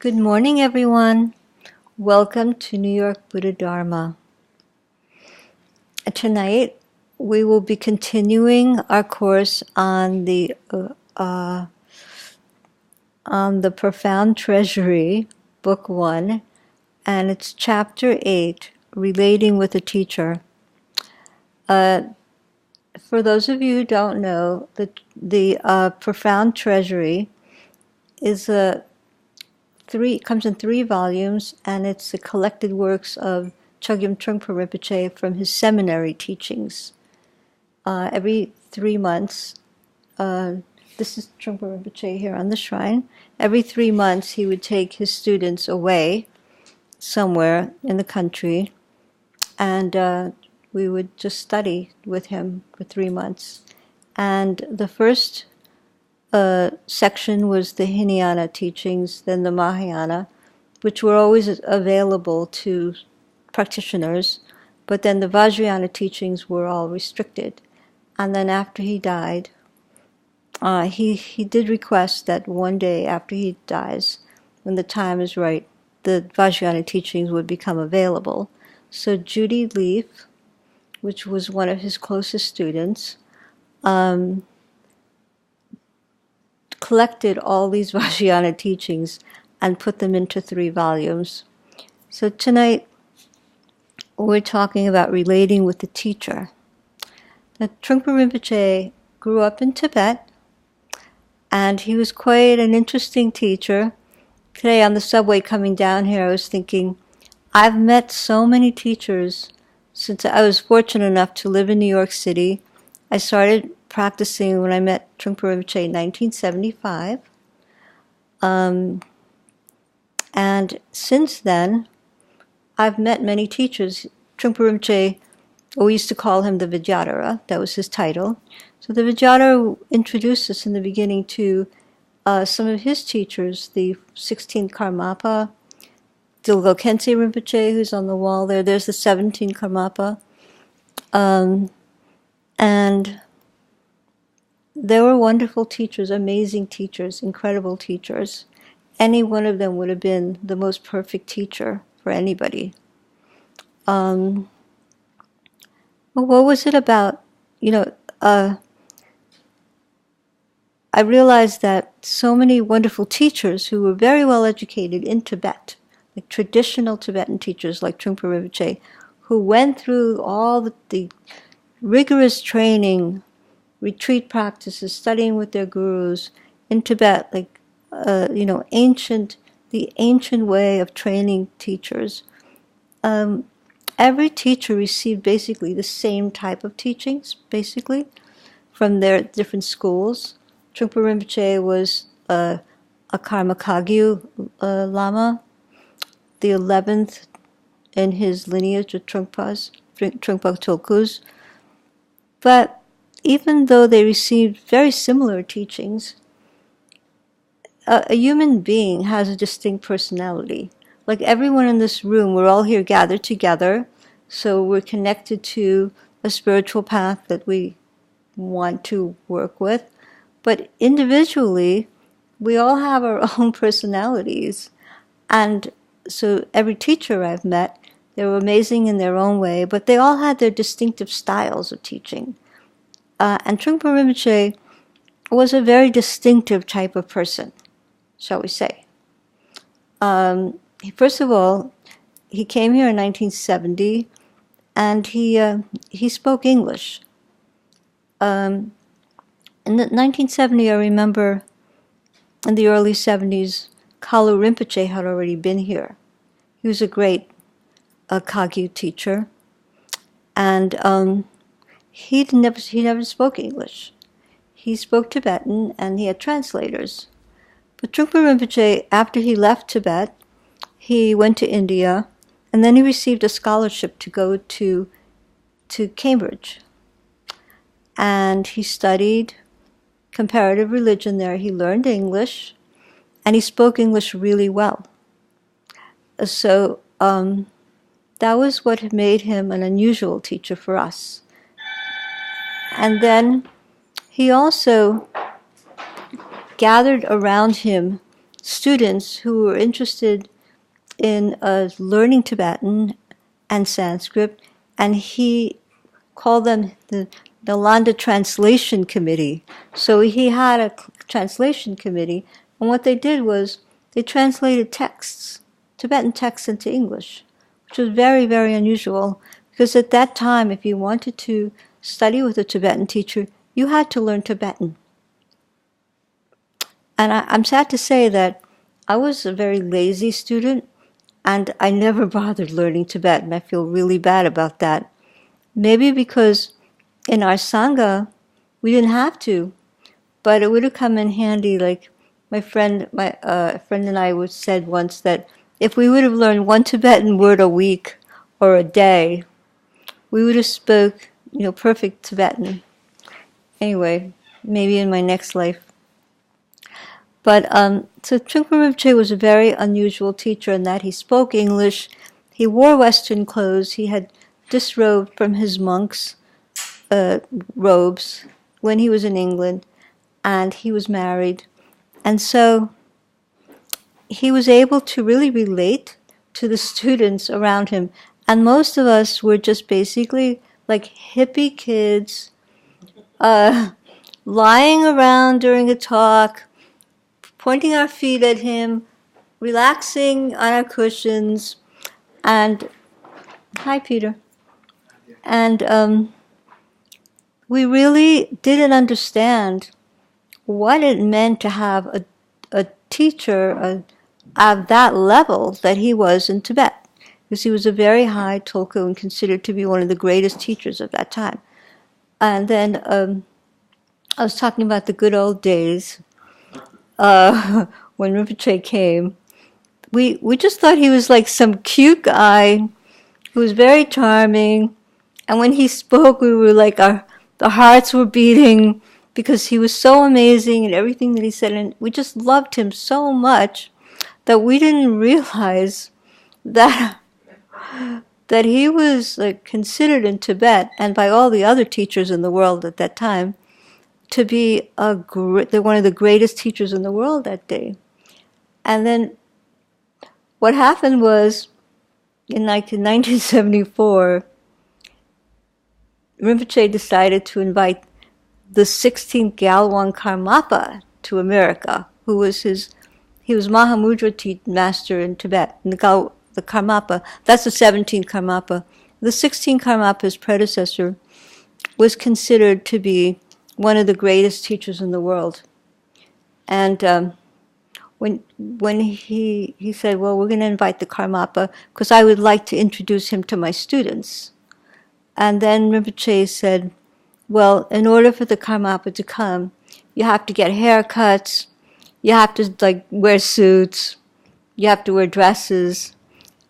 Good morning, everyone. Welcome to New York Buddha Dharma. Tonight, we will be continuing our course on the Profound Treasury, Book 1, and it's Chapter 8, Relating with a Teacher. For those of you who don't know, the Profound Treasury is comes in 3 volumes, and it's the collected works of Chögyam Trungpa Rinpoche from his seminary teachings. Every 3 months, this is Trungpa Rinpoche here on the shrine. Every 3 months, he would take his students away somewhere in the country, and we would just study with him for 3 months. And the first section was the Hinayana teachings, then the Mahayana, which were always available to practitioners, but then the Vajrayana teachings were all restricted. And then after he died, he did request that one day after he dies, when the time is right, the Vajrayana teachings would become available. So Judy Leaf, which was one of his closest students, collected all these Vajrayana teachings and put them into 3 volumes. So tonight, we're talking about relating with the teacher. Now, Trungpa Rinpoche grew up in Tibet, and he was quite an interesting teacher. Today on the subway coming down here, I was thinking, I've met so many teachers since I was fortunate enough to live in New York City. I started practicing when I met Trungpa Rinpoche in 1975. And since then, I've met many teachers. Trungpa Rinpoche, we used to call him the Vidyadhara, that was his title. So the Vidyadhara introduced us in the beginning to some of his teachers, the 16th Karmapa, Dilgo Khyentse Rinpoche, who's on the wall there. There's the 17th Karmapa. And they were wonderful teachers, amazing teachers, incredible teachers. Any one of them would have been the most perfect teacher for anybody. Well, what was it about? I realized that so many wonderful teachers who were very well educated in Tibet, like traditional Tibetan teachers like Trungpa Rinpoche, who went through all the rigorous training, retreat practices, studying with their gurus in Tibet, like the ancient way of training teachers. Every teacher received basically the same type of teachings, basically, from their different schools. Trungpa Rinpoche was a Karma Kagyu Lama, the 11th in his lineage of Trungpa Tulkus. But even though they received very similar teachings, a human being has a distinct personality. Like everyone in this room, we're all here gathered together, so we're connected to a spiritual path that we want to work with. But individually, we all have our own personalities. And so every teacher I've met, they were amazing in their own way, but they all had their distinctive styles of teaching. And Trungpa Rinpoche was a very distinctive type of person, shall we say. First of all, he came here in 1970, and he spoke English. In 1970, I remember in the early 70s, Kalu Rinpoche had already been here. He was a great Kagyu teacher, and he never spoke English. He spoke Tibetan, and he had translators. But Trungpa Rinpoche, after he left Tibet, he went to India, and then he received a scholarship to go to Cambridge. And he studied comparative religion there. He learned English, and he spoke English really well. So that was what made him an unusual teacher for us. And then he also gathered around him students who were interested in learning Tibetan and Sanskrit, and he called them the Nalanda Translation Committee. So he had a translation committee, and what they did was they translated texts, Tibetan texts into English, which was very, very unusual, because at that time, if you wanted to study with a Tibetan teacher, you had to learn Tibetan. And I'm sad to say that I was a very lazy student, and I never bothered learning Tibetan. I feel really bad about that. Maybe because in our Sangha, we didn't have to, but it would have come in handy. Like my friend and I said once that if we would have learned one Tibetan word a week or a day, we would have spoke, perfect Tibetan. Anyway, maybe in my next life. But so Trungpa Rinpoche was a very unusual teacher in that he spoke English, he wore Western clothes, he had disrobed from his monks' robes when he was in England, and he was married. And so he was able to really relate to the students around him. And most of us were just basically like hippie kids, lying around during a talk, pointing our feet at him, relaxing on our cushions, and hi, Peter. And we really didn't understand what it meant to have a teacher of that level that he was in Tibet, because he was a very high tulku and considered to be one of the greatest teachers of that time. And then I was talking about the good old days when Rinpoche came. We just thought he was like some cute guy who was very charming, and when he spoke, we were like the hearts were beating because he was so amazing and everything that he said, and we just loved him so much that we didn't realize that he was like considered in Tibet and by all the other teachers in the world at that time to be one of the greatest teachers in the world that day. And then what happened was, in 1974, Rinpoche decided to invite the 16th Gyalwang Karmapa to America, he was Mahamudra master in Tibet, and the Karmapa, that's the 17th Karmapa. The 16th Karmapa's predecessor was considered to be one of the greatest teachers in the world. And when he said, well, we're going to invite the Karmapa because I would like to introduce him to my students. And then Rinpoche said, well, in order for the Karmapa to come, you have to get haircuts, you have to wear suits, you have to wear dresses,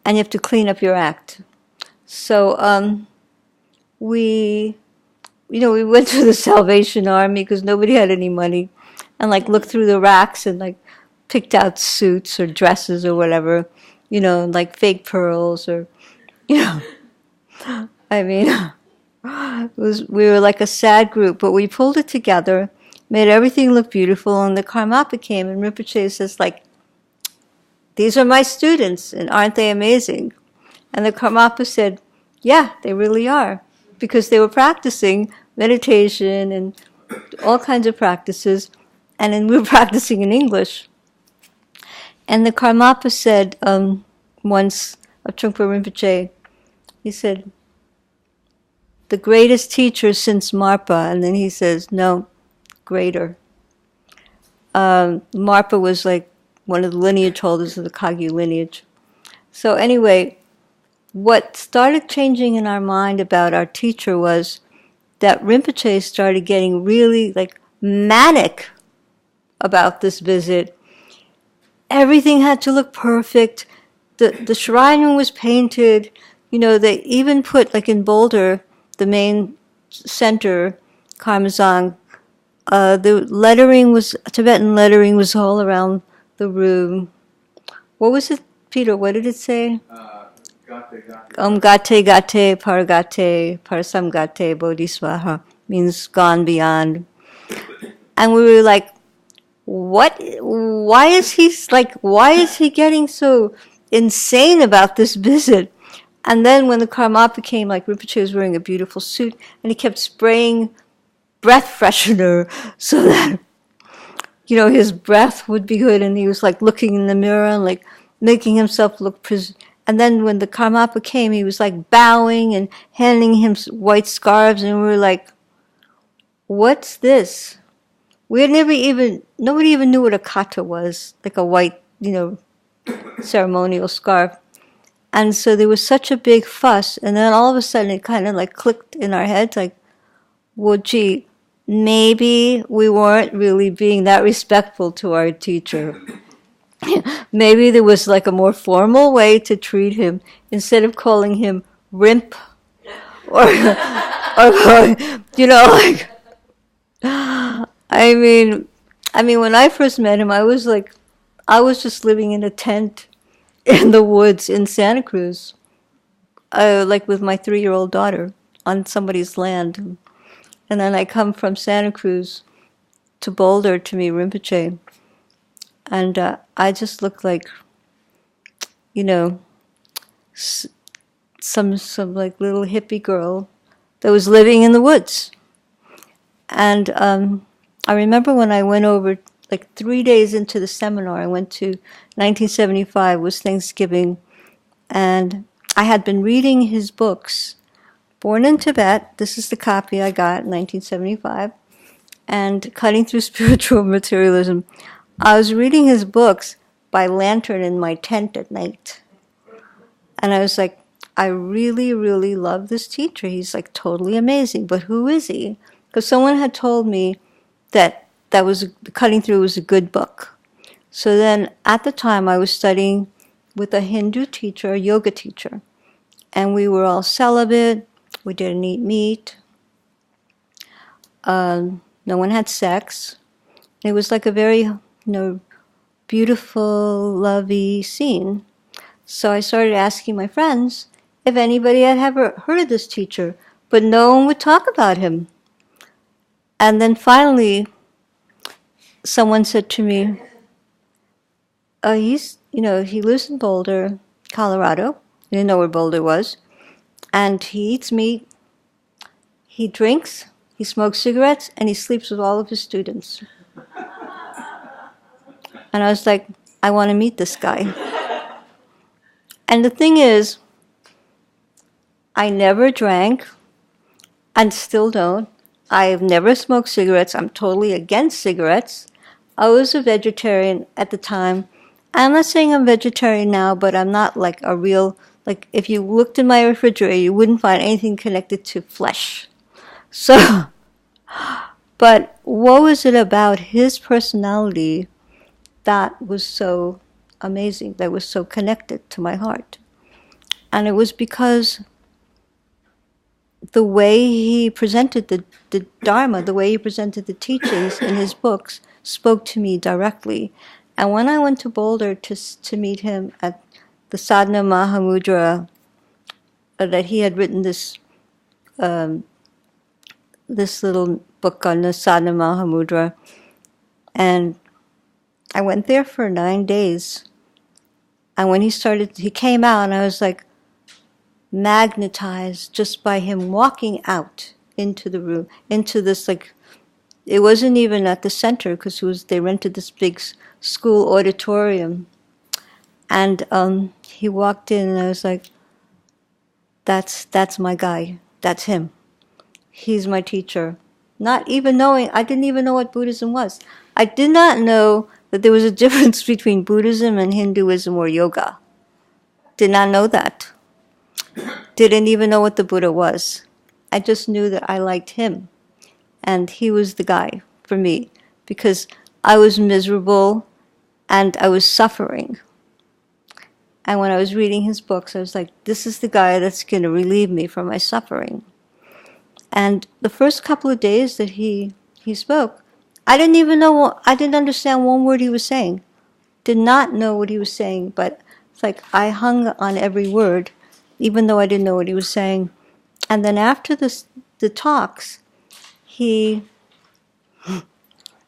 and you have to clean up your act. So we went to the Salvation Army because nobody had any money, and looked through the racks and picked out suits or dresses or whatever, fake pearls or, I mean, we were like a sad group, but we pulled it together, made everything look beautiful, and the Karmapa came, and Rinpoche says, these are my students, and aren't they amazing? And the Karmapa said, yeah, they really are, because they were practicing meditation and all kinds of practices, and then we were practicing in English. And the Karmapa said once of Trungpa Rinpoche, he said, the greatest teacher since Marpa, and then he says, no, greater. Marpa was one of the lineage holders of the Kagyu lineage. So anyway, what started changing in our mind about our teacher was that Rinpoche started getting really manic about this visit. Everything had to look perfect. The shrine room was painted. They even put in Boulder, the main center, Karmazang, the lettering was, Tibetan lettering was all around the room. What was it, Peter? What did it say? Gate gate paragate parasamgate bodhisvaha, means gone beyond. And we were like, why is he getting so insane about this visit? And then when the Karmapa came, like Rinpoche was wearing a beautiful suit, and he kept spraying breath freshener so that, his breath would be good, and he was like looking in the mirror and like making himself look and then when the Karmapa came, he was like bowing and handing him white scarves, and we were like, what's this? Nobody even knew what a kata was, like a white, ceremonial scarf. And so there was such a big fuss, and then all of a sudden it kind of like clicked in our heads, like, well, gee, maybe we weren't really being that respectful to our teacher. Maybe there was like a more formal way to treat him instead of calling him Rimp or like. I mean, when I first met him, I was just living in a tent in the woods in Santa Cruz, like with my 3-year-old daughter on somebody's land. And then I come from Santa Cruz to Boulder to meet Rinpoche. And I just looked like, some like little hippie girl that was living in the woods. And I remember when I went over, like 3 days into the seminar, I went to 1975, was Thanksgiving, and I had been reading his books, Born in Tibet, this is the copy I got in 1975, and Cutting Through Spiritual Materialism. I was reading his books by lantern in my tent at night. And I was like, I really, really love this teacher. He's like totally amazing, but who is he? Because someone had told me that Cutting Through was a good book. So then at the time I was studying with a Hindu teacher, a yoga teacher. And we were all celibate. We didn't eat meat. No one had sex. It was like a very, beautiful, lovey scene. So I started asking my friends if anybody had ever heard of this teacher, but no one would talk about him. And then finally, someone said to me, he lives in Boulder, Colorado. I didn't know where Boulder was. And he eats meat, he drinks, he smokes cigarettes, and he sleeps with all of his students. And I was like, I want to meet this guy. And the thing is, I never drank, and still don't. I've never smoked cigarettes. I'm totally against cigarettes. I was a vegetarian at the time. I'm not saying I'm vegetarian now, but I'm not like a real, like if you looked in my refrigerator, you wouldn't find anything connected to flesh. So, but what was it about his personality that was so amazing, that was so connected to my heart? And it was because the way he presented the Dharma, the way he presented the teachings in his books spoke to me directly. And when I went to Boulder to meet him at the Sadhana Mahamudra, that he had written this little book on the Sadhana Mahamudra, and I went there for 9 days. And when he came out, and I was like magnetized just by him walking out into the room, into this like, it wasn't even at the center because they rented this big school auditorium. And he walked in, and I was like, that's my guy. That's him. He's my teacher. Not even knowing, I didn't even know what Buddhism was. I did not know that there was a difference between Buddhism and Hinduism or yoga. Did not know that. Didn't even know what the Buddha was. I just knew that I liked him. And he was the guy for me because I was miserable and I was suffering. And when I was reading his books, I was like, this is the guy that's going to relieve me from my suffering. And the first couple of days that he spoke, I didn't understand one word he was saying. Did not know what he was saying, but it's like I hung on every word, even though I didn't know what he was saying. And then after the talks, you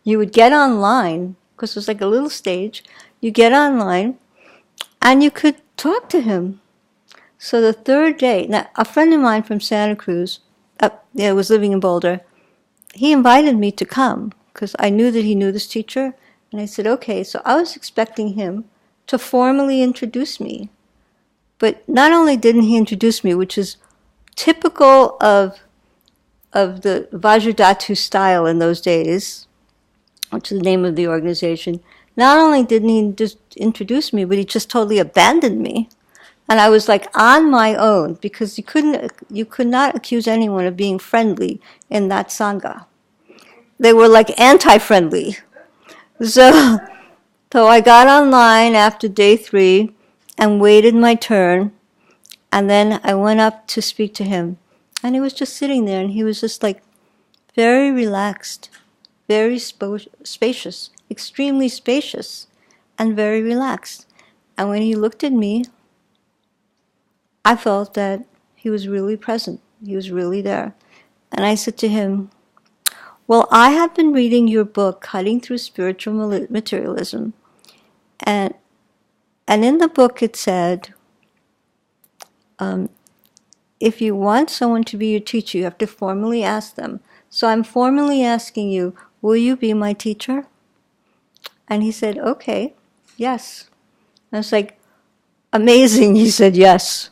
would get online, because it's like a little stage. You get online, and you could talk to him. So the third day, now a friend of mine from Santa Cruz, was living in Boulder. He invited me to come because I knew that he knew this teacher, and I said, okay. So I was expecting him to formally introduce me. But not only didn't he introduce me, which is typical of the Vajradhatu style in those days, which is the name of the organization, not only didn't he just introduce me, but he just totally abandoned me. And I was like on my own, because you could not accuse anyone of being friendly in that Sangha. They were like anti-friendly. So I got online after day 3 and waited my turn, and then I went up to speak to him. And he was just sitting there, and he was just like very relaxed, very spacious, extremely spacious, and very relaxed. And when he looked at me, I felt that he was really present. He was really there. And I said to him, well, I have been reading your book, Cutting Through Spiritual Materialism. And in the book it said, if you want someone to be your teacher, you have to formally ask them. So I'm formally asking you, will you be my teacher? And he said, okay, yes. I was like, amazing. He said, yes.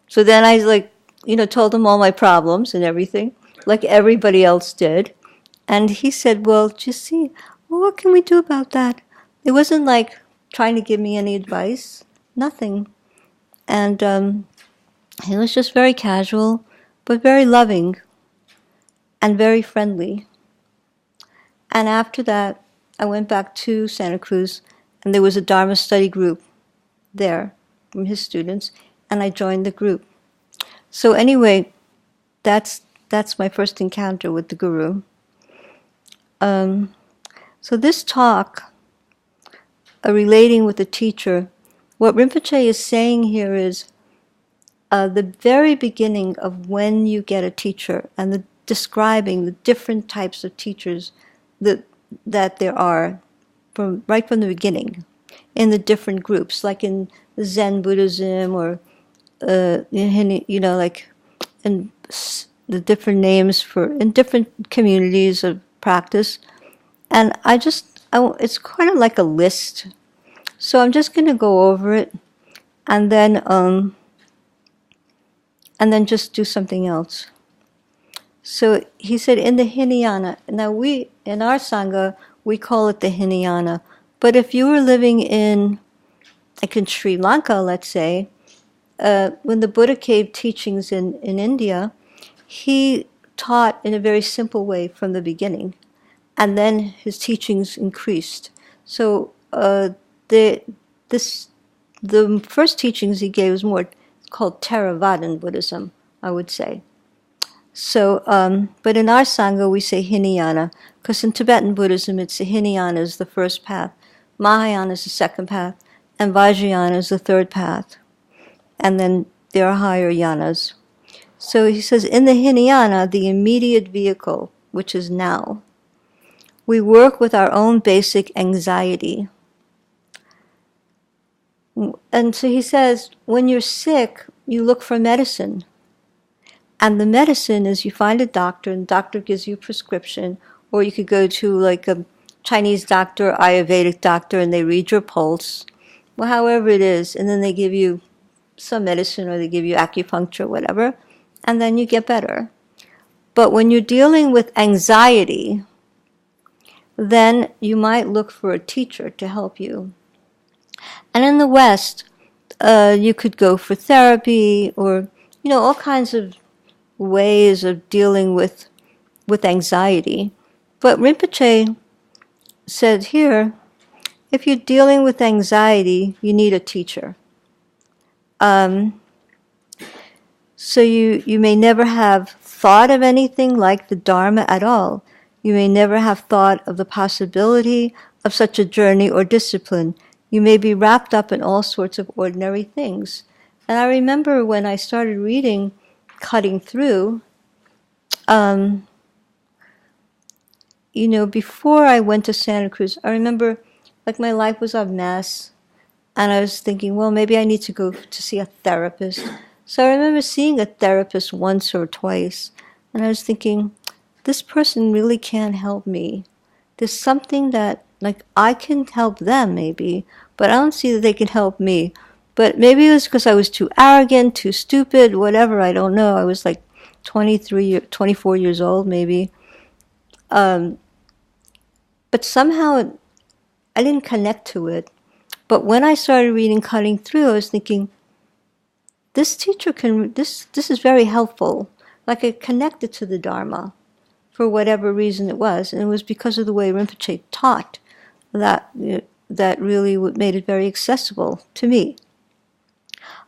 So then I told him all my problems and everything, like everybody else did. And he said, well, just see, well, what can we do about that? It wasn't like trying to give me any advice, nothing. And he was just very casual, but very loving and very friendly. And after that, I went back to Santa Cruz, and there was a Dharma study group there from his students, and I joined the group. So anyway, that's my first encounter with the Guru. So this talk, relating with the teacher, what Rinpoche is saying here is the very beginning of when you get a teacher, and describing the different types of teachers that there are right from the beginning in the different groups, like in Zen Buddhism or like in the different names in different communities of practice. And it's kind of like a list. So I'm just going to go over it, and then just do something else. So he said in the Hinayana, now in our Sangha, we call it the Hinayana. But if you were living in Sri Lanka, let's say, when the Buddha gave teachings in India, he taught in a very simple way from the beginning, and then his teachings increased. So the first teachings he gave was more called Theravadan Buddhism, I would say. So, but in our Sangha we say Hinayana, because in Tibetan Buddhism it's the Hinayana is the first path, Mahayana is the second path, and Vajrayana is the third path. And then there are higher yanas. So he says, in the Hinayana, the immediate vehicle, which is now, we work with our own basic anxiety. And so he says, when you're sick, you look for medicine. And the medicine is you find a doctor, and the doctor gives you a prescription, or you could go to like a Chinese doctor, Ayurvedic doctor, and they read your pulse, well, however it is, and then they give you some medicine, or they give you acupuncture, whatever, and then you get better. But when you're dealing with anxiety, then you might look for a teacher to help you. And in the West, you could go for therapy, or all kinds of ways of dealing with anxiety. But Rinpoche said here, if you're dealing with anxiety, you need a teacher. So you may never have thought of anything like the Dharma at all. You may never have thought of the possibility of such a journey or discipline. You may be wrapped up in all sorts of ordinary things. And I remember when I started reading Cutting Through, before I went to Santa Cruz, I remember like my life was a mess. And I was thinking, well, maybe I need to go to see a therapist. So I remember seeing a therapist once or twice. And I was thinking, this person really can't help me. There's something that, like, I can help them maybe, but I don't see that they can help me. But maybe it was because I was too arrogant, too stupid, whatever, I don't know. I was like 24 years old maybe. But somehow I didn't connect to it. But when I started reading Cutting Through, I was thinking, this teacher this is very helpful. Like it connected to the Dharma for whatever reason it was. And it was because of the way Rinpoche taught that really made it very accessible to me.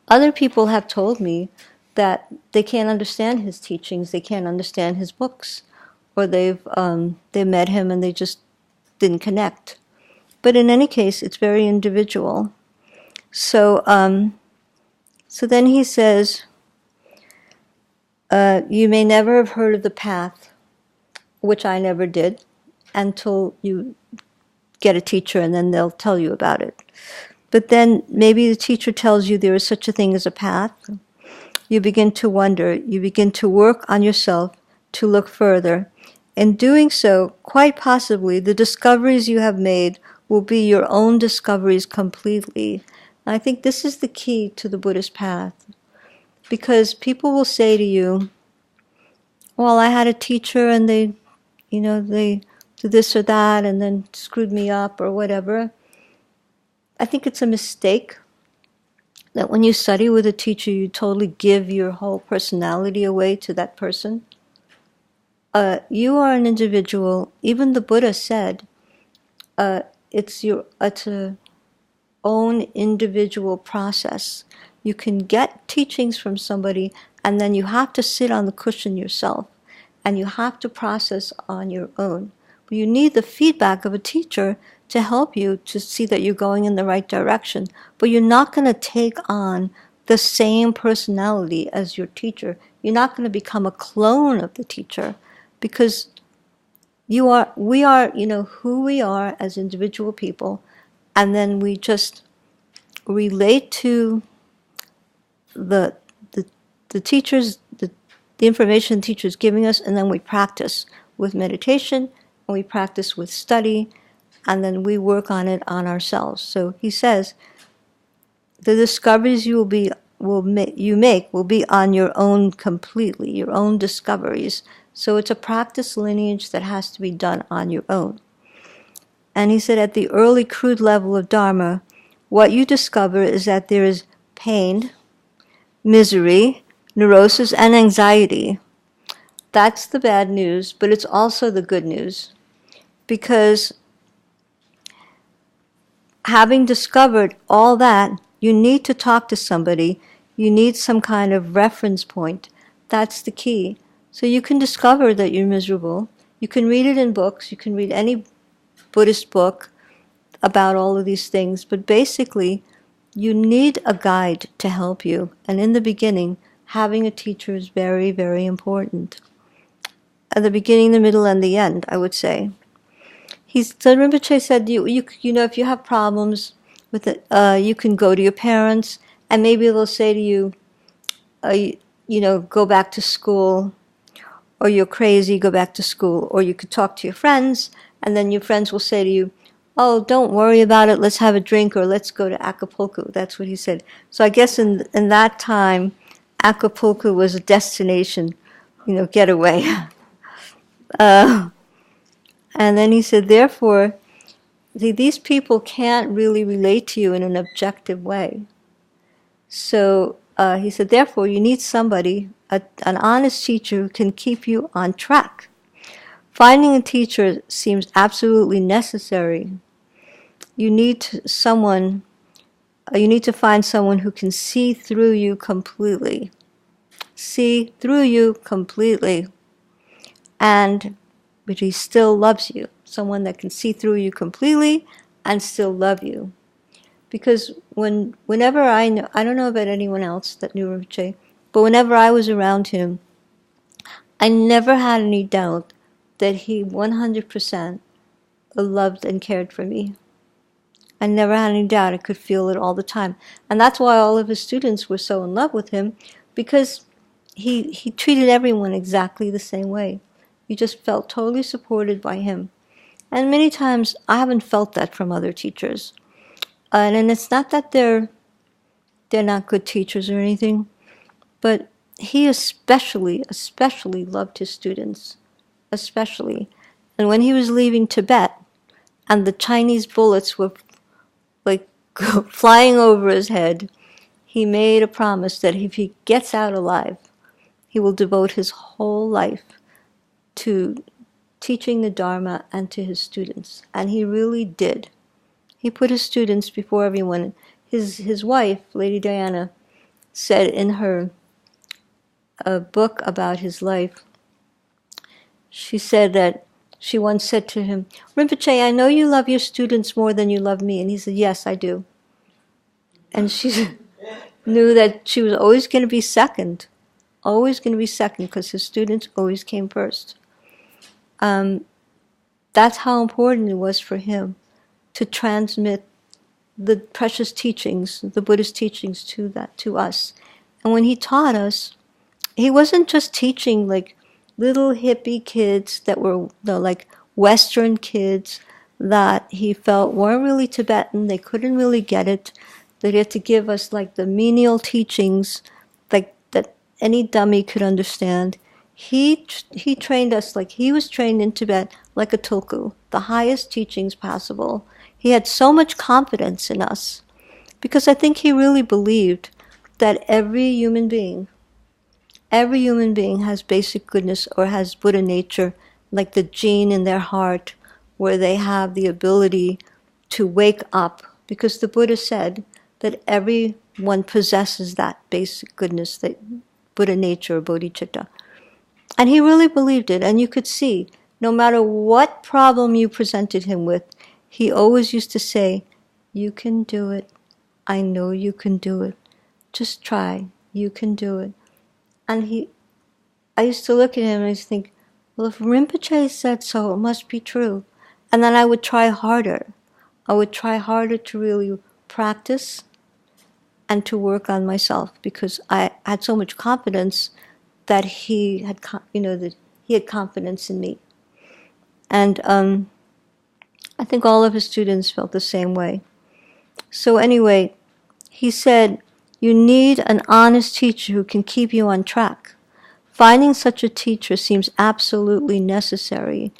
Other people have told me that they can't understand his teachings, they can't understand his books, or they met him and they just didn't connect. But in any case, it's very individual. So then he says, you may never have heard of the path, which I never did, until you get a teacher and then they'll tell you about it. But then maybe the teacher tells you there is such a thing as a path. You begin to wonder, you begin to work on yourself to look further. In doing so, quite possibly, the discoveries you have made will be your own discoveries completely. And I think this is the key to the Buddhist path. Because people will say to you, well, I had a teacher and they did this or that and then screwed me up or whatever. I think it's a mistake that when you study with a teacher, you totally give your whole personality away to that person. You are an individual. Even the Buddha said, it's a own individual process. You can get teachings from somebody, and then you have to sit on the cushion yourself, and you have to process on your own. But you need the feedback of a teacher to help you to see that you're going in the right direction. But you're not going to take on the same personality as your teacher. You're not going to become a clone of the teacher, because we are, who we are as individual people, and then we just relate to the teachers, the information the teacher is giving us, and then we practice with meditation, and we practice with study, and then we work on it on ourselves. So he says, the discoveries you make will be on your own completely, your own discoveries. So it's a practice lineage that has to be done on your own. And he said, at the early crude level of Dharma, what you discover is that there is pain, misery, neurosis, and anxiety. That's the bad news, but it's also the good news. Because having discovered all that, you need to talk to somebody. You need some kind of reference point. That's the key. So you can discover that you're miserable. You can read it in books. You can read any Buddhist book about all of these things. But basically, you need a guide to help you. And in the beginning, having a teacher is very, very important. At the beginning, the middle, and the end, I would say. Rinpoche said, if you have problems with it, you can go to your parents, and maybe they'll say to you, go back to school, or you're crazy, go back to school. Or you could talk to your friends, and then your friends will say to you, oh, don't worry about it, let's have a drink, or let's go to Acapulco. That's what he said. So I guess in that time, Acapulco was a destination, getaway. And then he said, therefore, these people can't really relate to you in an objective way. So he said, therefore, you need somebody, an honest teacher who can keep you on track. Finding a teacher seems absolutely necessary. You need to find someone who can see through you completely. See through you completely. But he still loves you. Someone that can see through you completely and still love you. Because whenever I don't know about anyone else that knew Rinpoche, but whenever I was around him, I never had any doubt that he 100% loved and cared for me. I never had any doubt. I could feel it all the time. And that's why all of his students were so in love with him, because he treated everyone exactly the same way. You just felt totally supported by him. And many times I haven't felt that from other teachers. And it's not that they're not good teachers or anything, but he especially loved his students, especially. And when he was leaving Tibet, and the Chinese bullets were like flying over his head, he made a promise that if he gets out alive, he will devote his whole life to teaching the Dharma and to his students. And he really did. He put his students before everyone. His wife, Lady Diana, said in her book about his life, she said that she once said to him, "Rinpoche, I know you love your students more than you love me." And he said, "Yes, I do." And she knew that she was always going to be second, because his students always came first. That's how important it was for him to transmit the precious teachings, the Buddhist teachings, to us. And when he taught us, he wasn't just teaching like little hippie kids that were like Western kids that he felt weren't really Tibetan, they couldn't really get it. They had to give us like the menial teachings like that any dummy could understand. He trained us like he was trained in Tibet like a tulku, the highest teachings possible. He had so much confidence in us because I think he really believed that every human being has basic goodness or has Buddha nature, like the gene in their heart where they have the ability to wake up, because the Buddha said that everyone possesses that basic goodness, that Buddha nature or bodhicitta. And he really believed it, and you could see, no matter what problem you presented him with, he always used to say, "You can do it. I know you can do it. Just try. You can do it." And I used to look at him and I used to think, well, if Rinpoche said so, it must be true. And then I would try harder. I would try harder to really practice and to work on myself, because I had so much confidence that he had, that he had confidence in me. And I think all of his students felt the same way. So anyway, he said, you need an honest teacher who can keep you on track. Finding such a teacher seems absolutely necessary.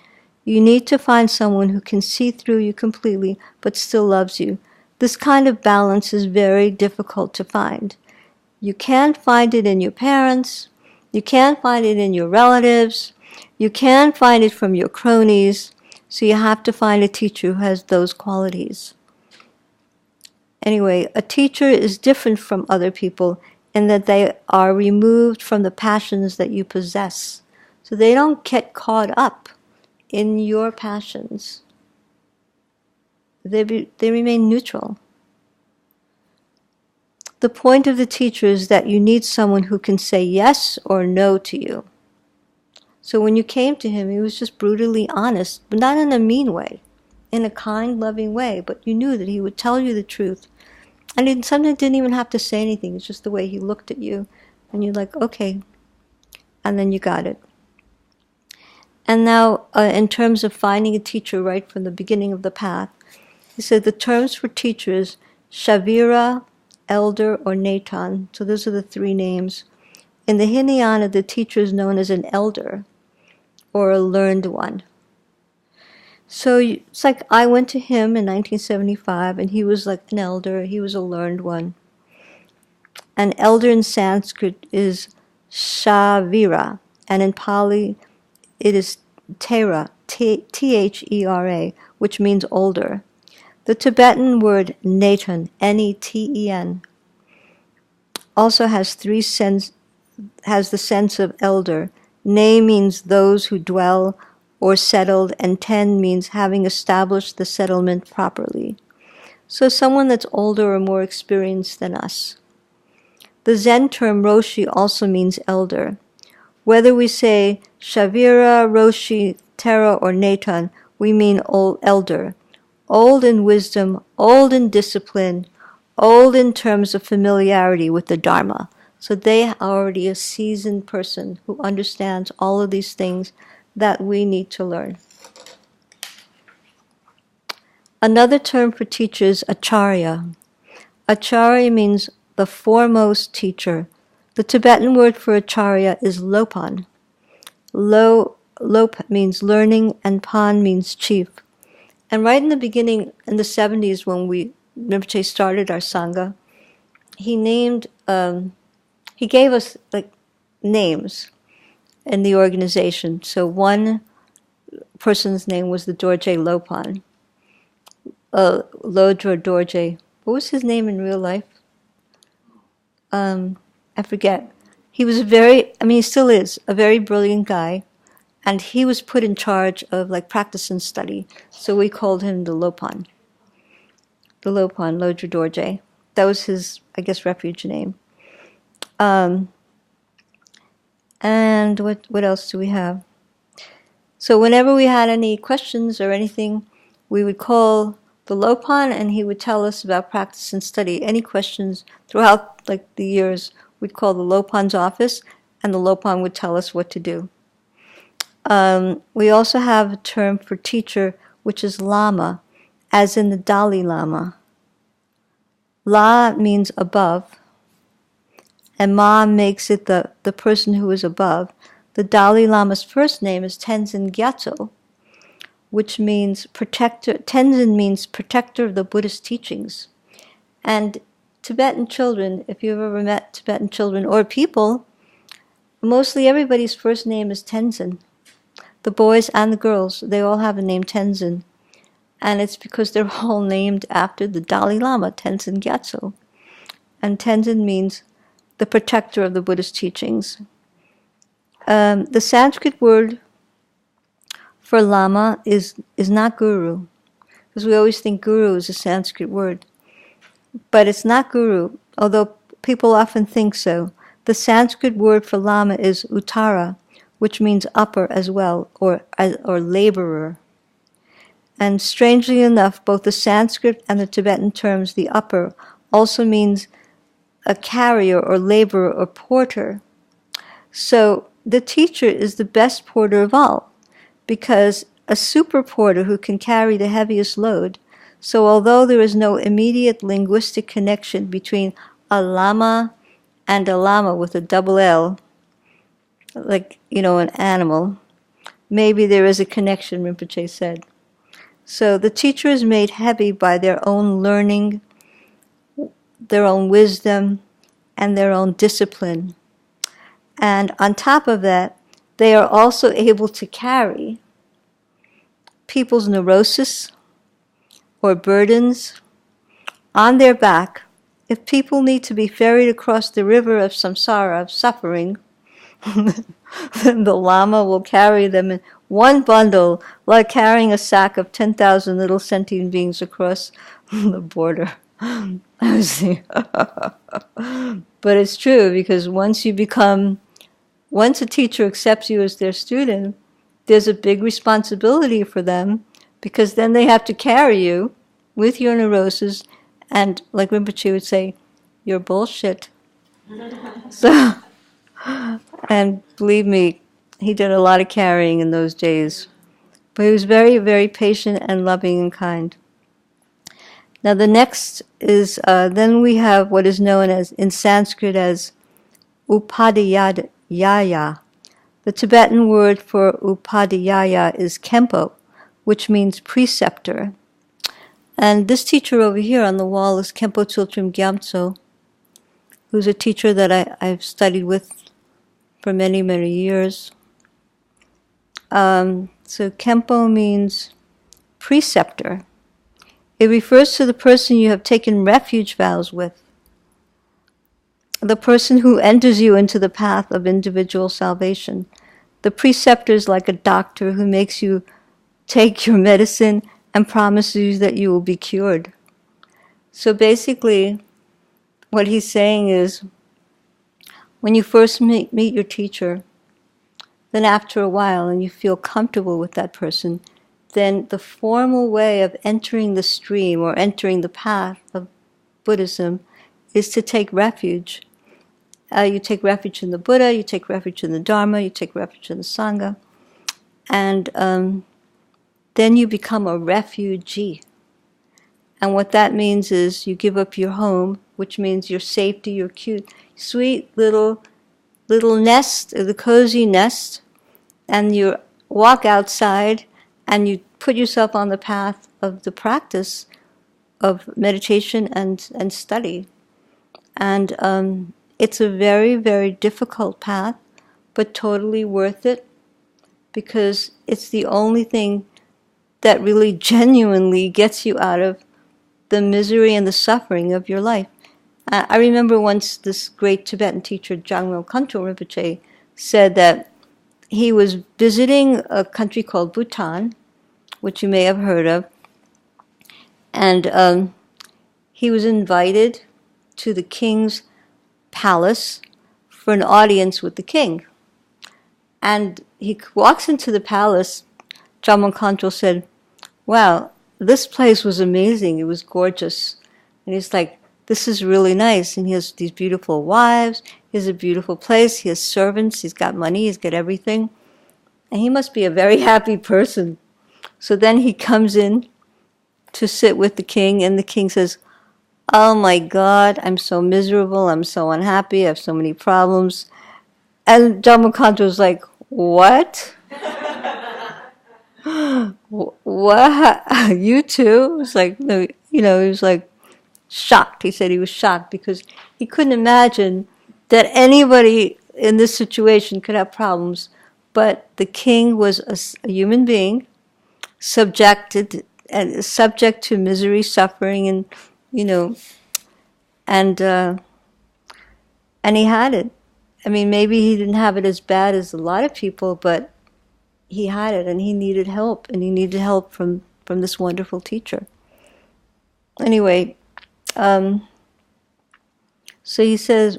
You need to find someone who can see through you completely but still loves you. This kind of balance is very difficult to find. You can't find it in your parents. You can't find it in your relatives. You can't find it from your cronies. So you have to find a teacher who has those qualities. Anyway, a teacher is different from other people in that they are removed from the passions that you possess. So they don't get caught up in your passions. They remain neutral. The point of the teacher is that you need someone who can say yes or no to you. So when you came to him, he was just brutally honest, but not in a mean way, in a kind, loving way, but you knew that he would tell you the truth. And he sometimes didn't even have to say anything. It's just the way he looked at you. And you're like, okay. And then you got it. And now, in terms of finding a teacher right from the beginning of the path, he said the terms for teachers, Shavira, elder, or Natan. So those are the three names. In the Hinayana, the teacher is known as an elder or a learned one. So it's like I went to him in 1975, and he was like an elder. He was a learned one. An elder in Sanskrit is Shavira, and in Pali it is Thera, Thera, which means older. The Tibetan word Neten, Neten, also has the sense of elder. Ne means those who dwell or settled, and ten means having established the settlement properly. So someone that's older or more experienced than us. The Zen term Roshi also means elder. Whether we say Shavira, Roshi, Thera, or Natan, we mean old elder. old in wisdom, old in discipline, old in terms of familiarity with the Dharma. So they are already a seasoned person who understands all of these things that we need to learn. Another term for teacher is acharya. Acharya means the foremost teacher. The Tibetan word for acharya is lopan. Lop means learning, and pan means chief. And right in the beginning, in the 70s, when Rinpoche started our Sangha, he gave us like names in the organization. So one person's name was the Dorje Lopan. Lodra Dorje. What was his name in real life? I forget. He was he still is, a very brilliant guy. And he was put in charge of like practice and study. So we called him the Lopan. The Lopan, Lodra Dorje. That was his, I guess, refuge name. And what else do we have? So whenever we had any questions or anything, we would call the Lopan, and he would tell us about practice and study. Any questions throughout like the years, we'd call the Lopan's office, and the Lopan would tell us what to do. We also have a term for teacher, which is Lama, as in the Dalai Lama. La means above, and Ma makes it the person who is above. The Dalai Lama's first name is Tenzin Gyatso, which means protector. Tenzin means protector of the Buddhist teachings. And Tibetan children, if you've ever met Tibetan children or people, mostly everybody's first name is Tenzin. The boys and the girls, they all have the name Tenzin. And it's because they're all named after the Dalai Lama, Tenzin Gyatso. And Tenzin means the protector of the Buddhist teachings. The Sanskrit word for Lama is not guru, because we always think guru is a Sanskrit word. But it's not guru, although people often think so. The Sanskrit word for Lama is uttara, which means upper as well, or laborer. And strangely enough, both the Sanskrit and the Tibetan terms, the upper, also means a carrier or laborer or porter. So the teacher is the best porter of all, because a super porter who can carry the heaviest load. So although there is no immediate linguistic connection between a lama and a lama with a double L, like, an animal, maybe there is a connection, Rinpoche said. So the teacher is made heavy by their own learning, their own wisdom, and their own discipline. And on top of that, they are also able to carry people's neurosis or burdens on their back. If people need to be ferried across the river of samsara, of suffering, then the Lama will carry them in one bundle, like carrying a sack of 10,000 little sentient beings across the border. But it's true, because once a teacher accepts you as their student, there's a big responsibility for them, because then they have to carry you with your neurosis, and like Rinpoche would say, you're bullshit. So, and believe me, he did a lot of carrying in those days. But he was very, very patient and loving and kind. Now the next is, then we have what is known as, in Sanskrit as upadhyaya. The Tibetan word for upadhyaya is kempo, which means preceptor. And this teacher over here on the wall is Khenpo Tsultrim Gyamtso, who's a teacher that I've studied with for many, many years. So Khenpo means preceptor. It refers to the person you have taken refuge vows with, the person who enters you into the path of individual salvation. The preceptor is like a doctor who makes you take your medicine and promises you that you will be cured. So basically, what he's saying is, when you first meet your teacher, then after a while, and you feel comfortable with that person, then the formal way of entering the stream or entering the path of Buddhism is to take refuge. You take refuge in the Buddha, you take refuge in the Dharma, you take refuge in the Sangha, and then you become a refugee. And what that means is you give up your home, which means your safety, your cute, sweet little nest, the cozy nest, and you walk outside and you put yourself on the path of the practice of meditation and study. And it's a very, very difficult path, but totally worth it, because it's the only thing that really genuinely gets you out of the misery and the suffering of your life. I remember once this great Tibetan teacher, Jangmo Khanto Rinpoche, said that he was visiting a country called Bhutan, which you may have heard of, and he was invited to the king's palace for an audience with the king. And he walks into the palace. Jangmo Khanto said, "Wow, this place was amazing. It was gorgeous." And he's like, "This is really nice." And he has these beautiful wives. He has a beautiful place. He has servants. He's got money. He's got everything. And he must be a very happy person. So then he comes in to sit with the king, and the king says, "Oh my God, I'm so miserable. I'm so unhappy. I have so many problems." And Jangmo Khanto was like, "What? What? You too?" It was like, no, he was like shocked. He said he was shocked because he couldn't imagine that anybody in this situation could have problems. But the king was a human being, subject to misery, suffering, and and he had it. I mean, maybe he didn't have it as bad as a lot of people, but he had it, and he needed help, and he needed help from this wonderful teacher. Anyway, so he says,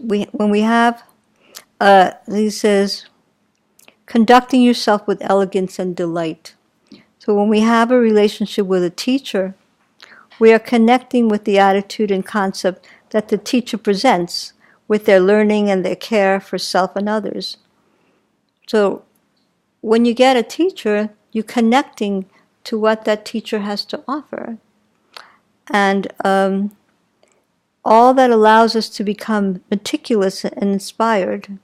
he says, conducting yourself with elegance and delight. So when we have a relationship with a teacher, we are connecting with the attitude and concept that the teacher presents with their learning and their care for self and others. So when you get a teacher, you're connecting to what that teacher has to offer. And all that allows us to become meticulous and inspired.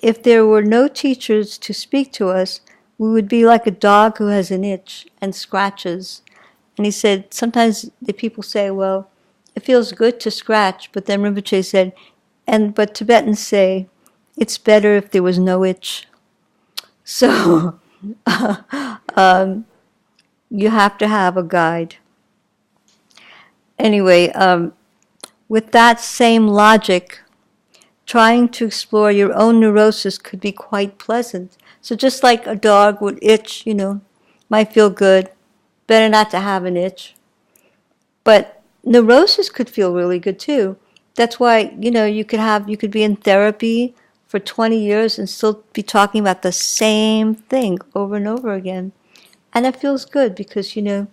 If there were no teachers to speak to us, we would be like a dog who has an itch and scratches. And he said, sometimes the people say, well, it feels good to scratch, but then Rinpoche said, but Tibetans say, it's better if there was no itch. So you have to have a guide. Anyway, with that same logic, trying to explore your own neurosis could be quite pleasant. So just like a dog would itch, might feel good, better not to have an itch. But neurosis could feel really good too. That's why, you could be in therapy for 20 years and still be talking about the same thing over and over again. And it feels good because, you're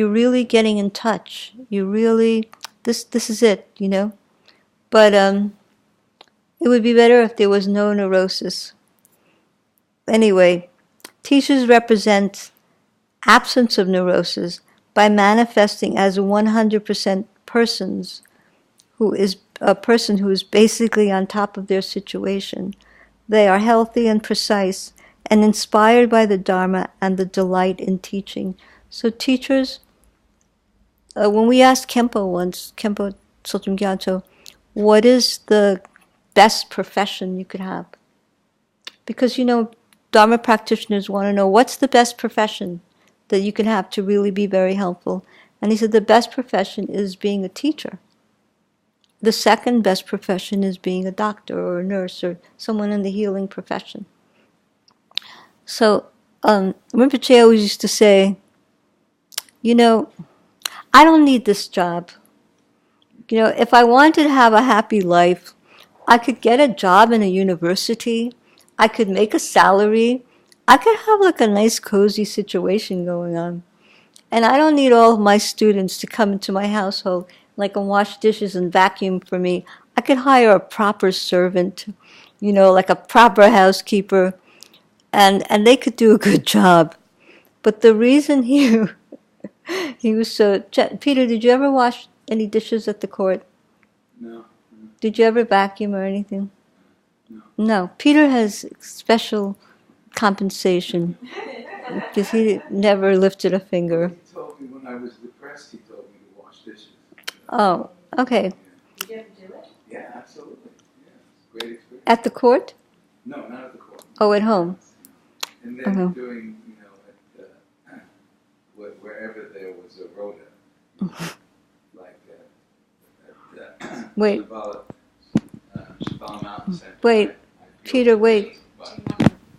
really getting in touch. You really, this is it, But it would be better if there was no neurosis. Anyway, teachers represent absence of neurosis by manifesting as 100% persons, who is a person who is basically on top of their situation. They are healthy and precise and inspired by the Dharma and the delight in teaching. So teachers, when we asked Khenpo once, Khenpo Tsotum Gyatso, what is the best profession you could have? Because, Dharma practitioners want to know what's the best profession that you can have to really be very helpful. And he said the best profession is being a teacher. The second best profession is being a doctor or a nurse or someone in the healing profession. So Rinpoche always used to say, I don't need this job. If I wanted to have a happy life, I could get a job in a university, I could make a salary, I could have like a nice cozy situation going on. And I don't need all of my students to come into my household, like and wash dishes and vacuum for me. I could hire a proper servant, like a proper housekeeper, and they could do a good job. But the reason he was so... Peter, did you ever wash any dishes at the court? No. Did you ever vacuum or anything? No. No. Peter has special compensation because he never lifted a finger. He told me when I was depressed, he told me to wash dishes. Oh, okay. Did you ever do it? Yeah, absolutely. Yeah, it's a great experience. At the court? No, not at the court. Oh, at home. And then doing, at, wherever there was a rota, like at Wait. Shambhala Mountain Center. Wait, Peter, wait.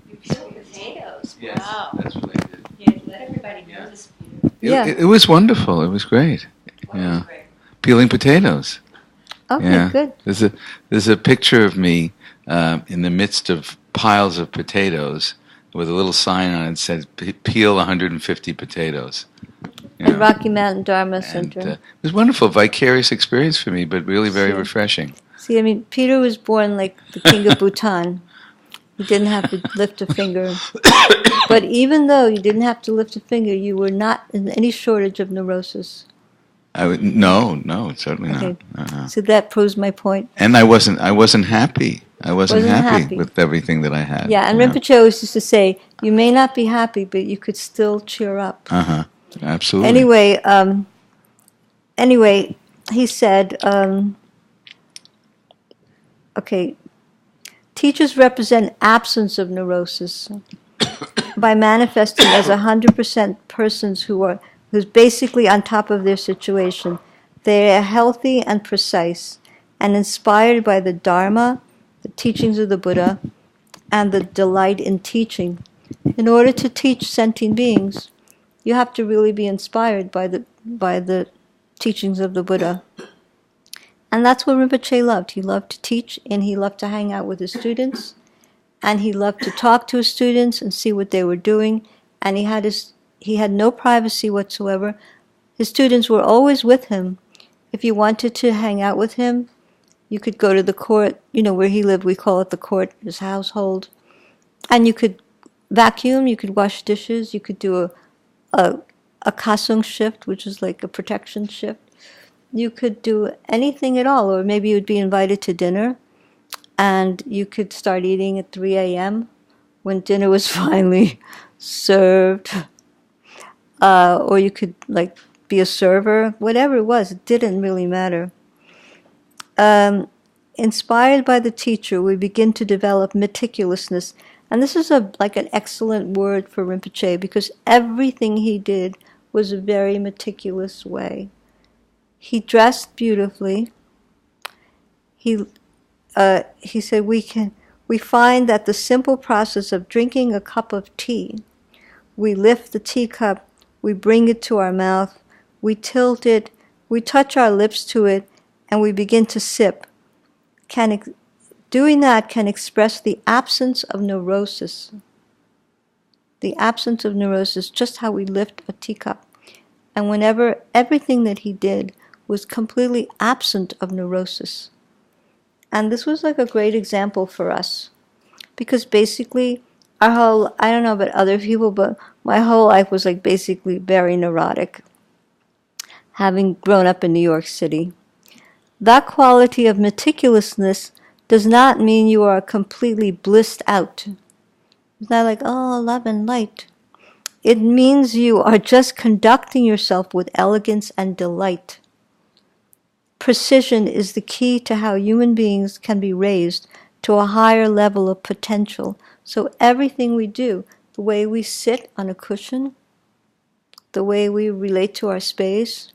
You peel potatoes. Yes, Wow. that's what I did. Yeah, let everybody know this, Peter. Yeah. It was wonderful. It was great. What Yeah. was great? Peeling potatoes. Okay, Yeah. good. There's a picture of me in the midst of piles of potatoes with a little sign on it that said "Peel 150 potatoes." At Rocky Mountain Dharma Center. And, it was wonderful, vicarious experience for me, but really very Sure. refreshing. See, I mean, Peter was born like the king of Bhutan. He didn't have to lift a finger. But even though you didn't have to lift a finger, you were not in any shortage of neurosis. No, certainly Okay. not. So that proves my point. And I wasn't happy. I wasn't Wasn't happy happy. with everything that I had. Yeah, and Rinpoche always used to say, you may not be happy, but you could still cheer up. Absolutely. Anyway, he said, okay, teachers represent absence of neurosis by manifesting as 100% persons who's basically on top of their situation. They are healthy and precise and inspired by the Dharma, the teachings of the Buddha, and the delight in teaching. In order to teach sentient beings, you have to really be inspired by the teachings of the Buddha. And that's what Rinpoche loved. He loved to teach, and he loved to hang out with his students, and he loved to talk to his students and see what they were doing, and he had no privacy whatsoever. His students were always with him. If you wanted to hang out with him, you could go to the court, where he lived, we call it the court, his household, and you could vacuum, you could wash dishes, you could do a kasung shift, which is like a protection shift. You could do anything at all, or maybe you would be invited to dinner, and you could start eating at 3 a.m. when dinner was finally served. Or you could be a server, whatever it was, it didn't really matter. Inspired by the teacher, we begin to develop meticulousness. And this is an excellent word for Rinpoche, because everything he did was a very meticulous way. He dressed beautifully. He said we find that the simple process of drinking a cup of tea, we lift the teacup, we bring it to our mouth, we tilt it, we touch our lips to it, and we begin to sip. Doing that can express the absence of neurosis. The absence of neurosis, just how we lift a teacup. And whenever everything that he did was completely absent of neurosis. And this was a great example for us. Because basically, I don't know about other people, but my whole life was basically very neurotic, having grown up in New York City. That quality of meticulousness does not mean you are completely blissed out. It's not love and light. It means you are just conducting yourself with elegance and delight. Precision is the key to how human beings can be raised to a higher level of potential. So everything we do, the way we sit on a cushion, the way we relate to our space,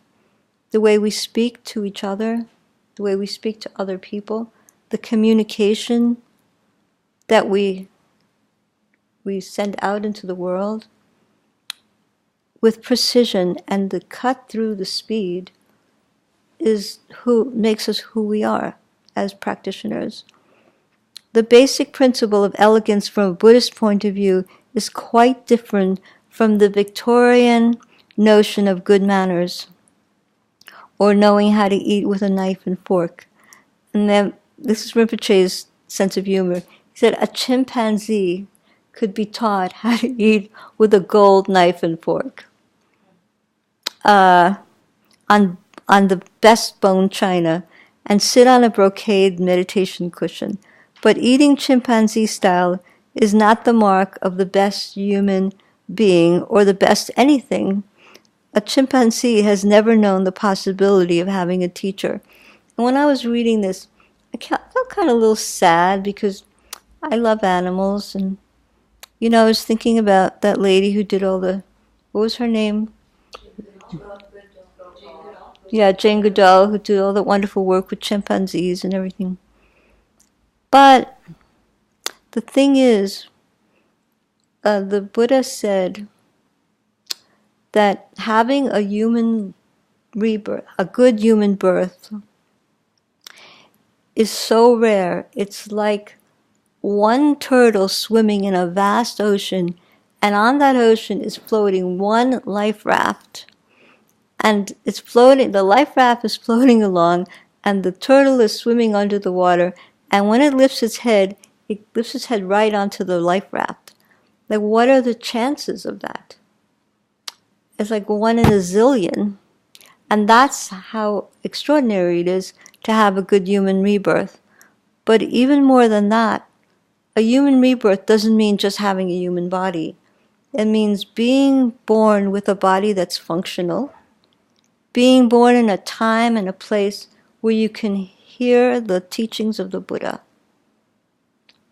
the way we speak to each other, the way we speak to other people, the communication that we send out into the world, with precision and the cut through the speed, is who makes us who we are as practitioners. The basic principle of elegance from a Buddhist point of view is quite different from the Victorian notion of good manners or knowing how to eat with a knife and fork. And then, this is Rinpoche's sense of humor. He said a chimpanzee could be taught how to eat with a gold knife and fork on the best bone china and sit on a brocade meditation cushion. But eating chimpanzee style is not the mark of the best human being or the best anything. A chimpanzee has never known the possibility of having a teacher. And when I was reading this, I felt kind of a little sad because I love animals. And, I was thinking about that lady who did all the, what was her name? Yeah, Jane Goodall, who did all the wonderful work with chimpanzees and everything. But the thing is, the Buddha said that having a human rebirth, a good human birth, is so rare. It's like one turtle swimming in a vast ocean, and on that ocean is floating one life raft. And it's floating, the life raft is floating along, and the turtle is swimming under the water, and when it lifts its head right onto the life raft. Like, what are the chances of that? It's like 1 in a zillion. And that's how extraordinary it is to have a good human rebirth. But even more than that, a human rebirth doesn't mean just having a human body. It means being born with a body that's functional, being born in a time and a place where you can hear the teachings of the Buddha,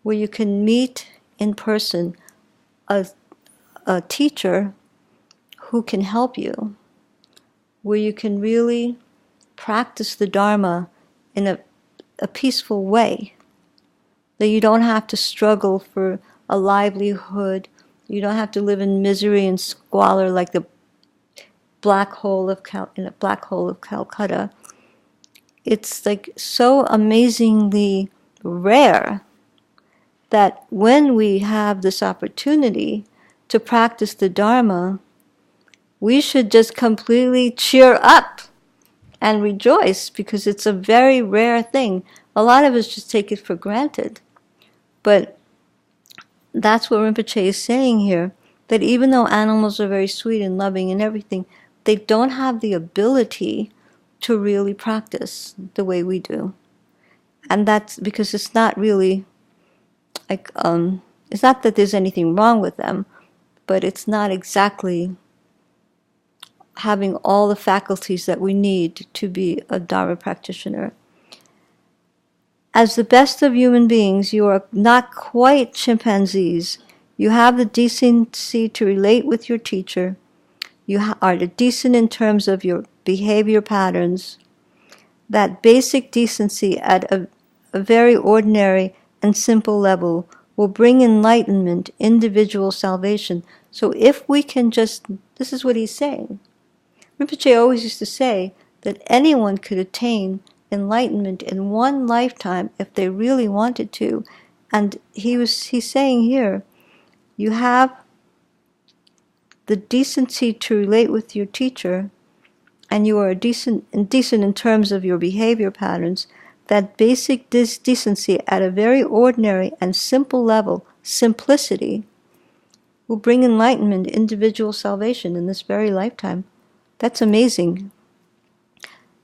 where you can meet in person a teacher who can help you, where you can really practice the Dharma in a peaceful way, that you don't have to struggle for a livelihood, you don't have to live in misery and squalor like the black hole of Calcutta. It's like so amazingly rare that when we have this opportunity to practice the Dharma, we should just completely cheer up and rejoice, because it's a very rare thing. A lot of us just take it for granted. But that's what Rinpoche is saying here, that even though animals are very sweet and loving and everything, they don't have the ability to really practice the way we do. And that's because it's not really like, it's not that there's anything wrong with them, but it's not exactly having all the faculties that we need to be a Dharma practitioner. As the best of human beings, you are not quite chimpanzees. You have the decency to relate with your teacher. You are decent in terms of your behavior patterns. That basic decency at a very ordinary and simple level will bring enlightenment, individual salvation. So if we can just, this is what he's saying. Rinpoche always used to say that anyone could attain enlightenment in one lifetime if they really wanted to. And he's saying here, you have the decency to relate with your teacher, and you are decent in terms of your behavior patterns. That basic decency at a very ordinary and simple level, simplicity, will bring enlightenment, individual salvation in this very lifetime. That's amazing.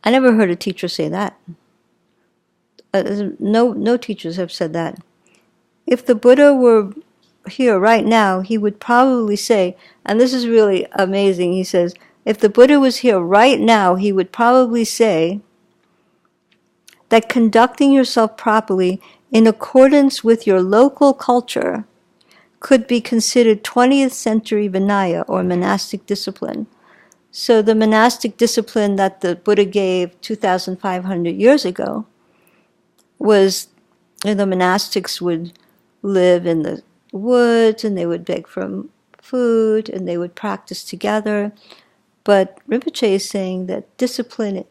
I never heard a teacher say that. No teachers have said that. If the Buddha were here right now, he would probably say, and this is really amazing, he says, if the Buddha was here right now, he would probably say that conducting yourself properly in accordance with your local culture could be considered 20th century Vinaya, or monastic discipline. So the monastic discipline that the Buddha gave 2,500 years ago was, the monastics would live in the woods, and they would beg for food, and they would practice together. But Rinpoche is saying that discipline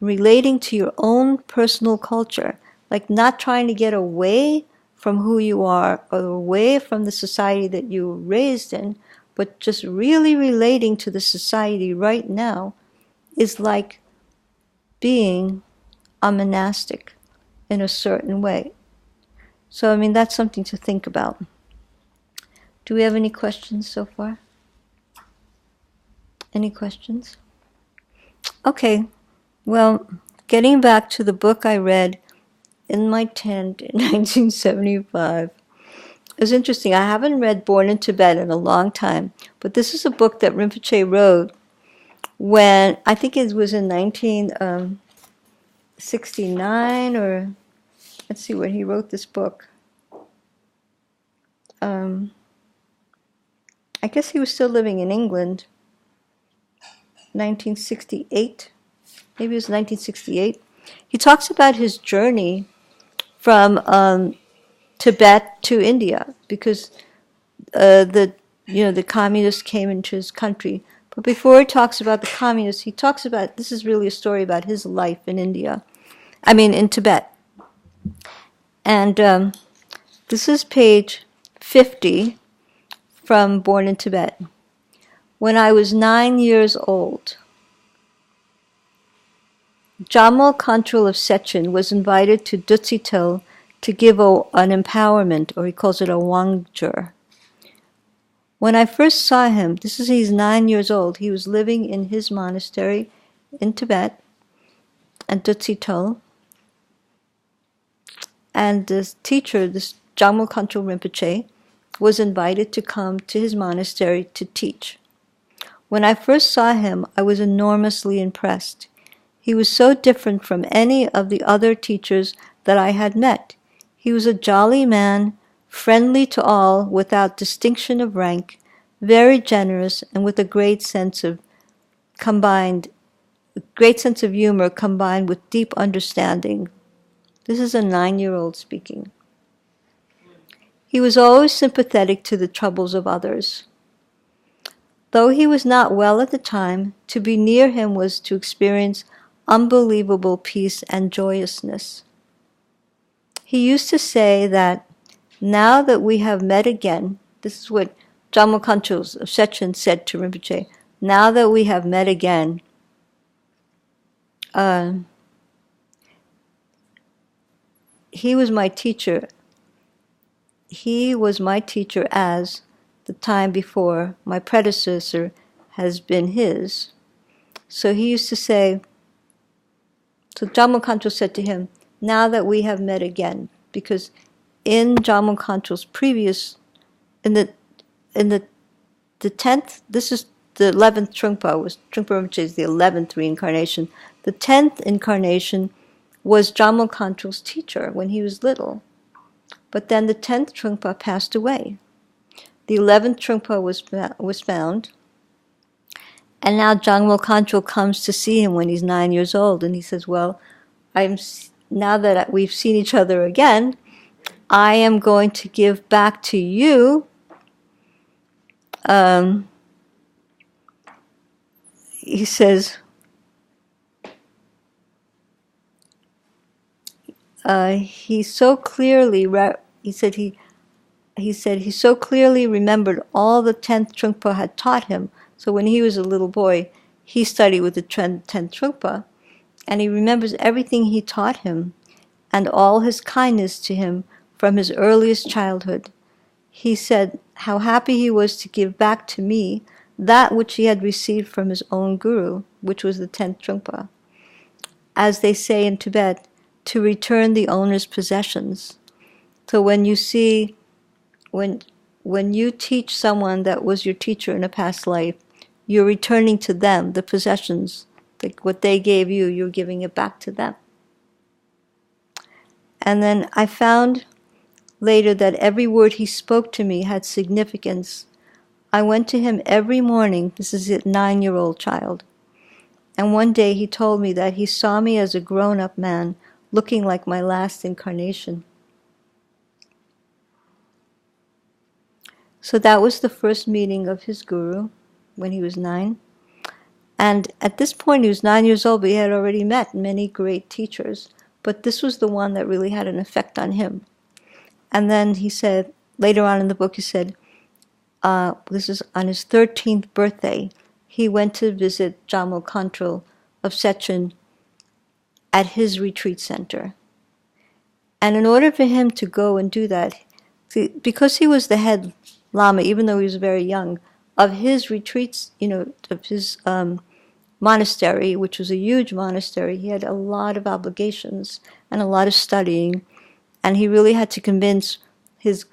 relating to your own personal culture, like not trying to get away from who you are or away from the society that you were raised in, but just really relating to the society right now is like being a monastic in a certain way. So, I mean, that's something to think about. Do we have any questions so far? Any questions? Okay, well, getting back to the book I read in my tent in 1975. It was interesting. I haven't read Born in Tibet in a long time, but this is a book that Rinpoche wrote when, I think it was in 1969, or let's see when he wrote this book. I guess he was still living in England, 1968, maybe it was 1968. He talks about his journey from Tibet to India, because the communists came into his country. But before he talks about the communists, he talks about, this is really a story about his life in India. I mean, in Tibet. And this is page 50 from Born in Tibet. When I was 9 years old, Jamal Khantrul of Sechin was invited to Dutsitel to give an empowerment, or he calls it a wangjur. When I first saw him, he's 9 years old, he was living in his monastery in Tibet, at Dutsitel, and this teacher, this Jamal Khantrul Rinpoche, was invited to come to his monastery to teach. When I first saw him, I was enormously impressed. He was so different from any of the other teachers that I had met. He was a jolly man, friendly to all without distinction of rank, very generous, and with a great sense of humor combined with deep understanding. This is a 9-year-old speaking. He was always sympathetic to the troubles of others. Though he was not well at the time, to be near him was to experience unbelievable peace and joyousness. He used to say that, now that we have met again, this is what Jamal Khantrul of Sechin said to Rinpoche, now that we have met again, he was my teacher. He was my teacher as the time before my predecessor has been his. So he used to say, so Jamal Khantrul said to him, now that we have met again, because in Jamal Khantrul's previous, in the 10th, this is the 11th Trungpa Rinpoche is the 11th reincarnation. The 10th incarnation was Jamal Khantrul's teacher when he was little. But then the 10th Trungpa passed away. The 11th Trungpa was found, and now Jamal Khantrul comes to see him when he's 9 years old, and he says, well, now that we've seen each other again, I am going to give back to you he says, he so clearly remembered all the 10th Trungpa had taught him. So when he was a little boy, he studied with the 10th Trungpa, and he remembers everything he taught him and all his kindness to him from his earliest childhood. He said how happy he was to give back to me that which he had received from his own guru, which was the 10th Trungpa. As they say in Tibet, to return the owner's possessions. So when you teach someone that was your teacher in a past life, you're returning to them the possessions, like what they gave you, you're giving it back to them. And then I found later that every word he spoke to me had significance. I went to him every morning, this is a 9-year-old child, and one day he told me that he saw me as a grown-up man, looking like my last incarnation. So that was the first meeting of his guru when he was 9. And at this point, he was 9 years old, but he had already met many great teachers. But this was the one that really had an effect on him. And then he said, later on in the book, he said, this is on his 13th birthday, he went to visit Jammo Khantrul of Sechen at his retreat center. And in order for him to go and do that, because he was the head Lama, even though he was very young, of his retreats, of his monastery, which was a huge monastery, he had a lot of obligations and a lot of studying, and he really had to convince his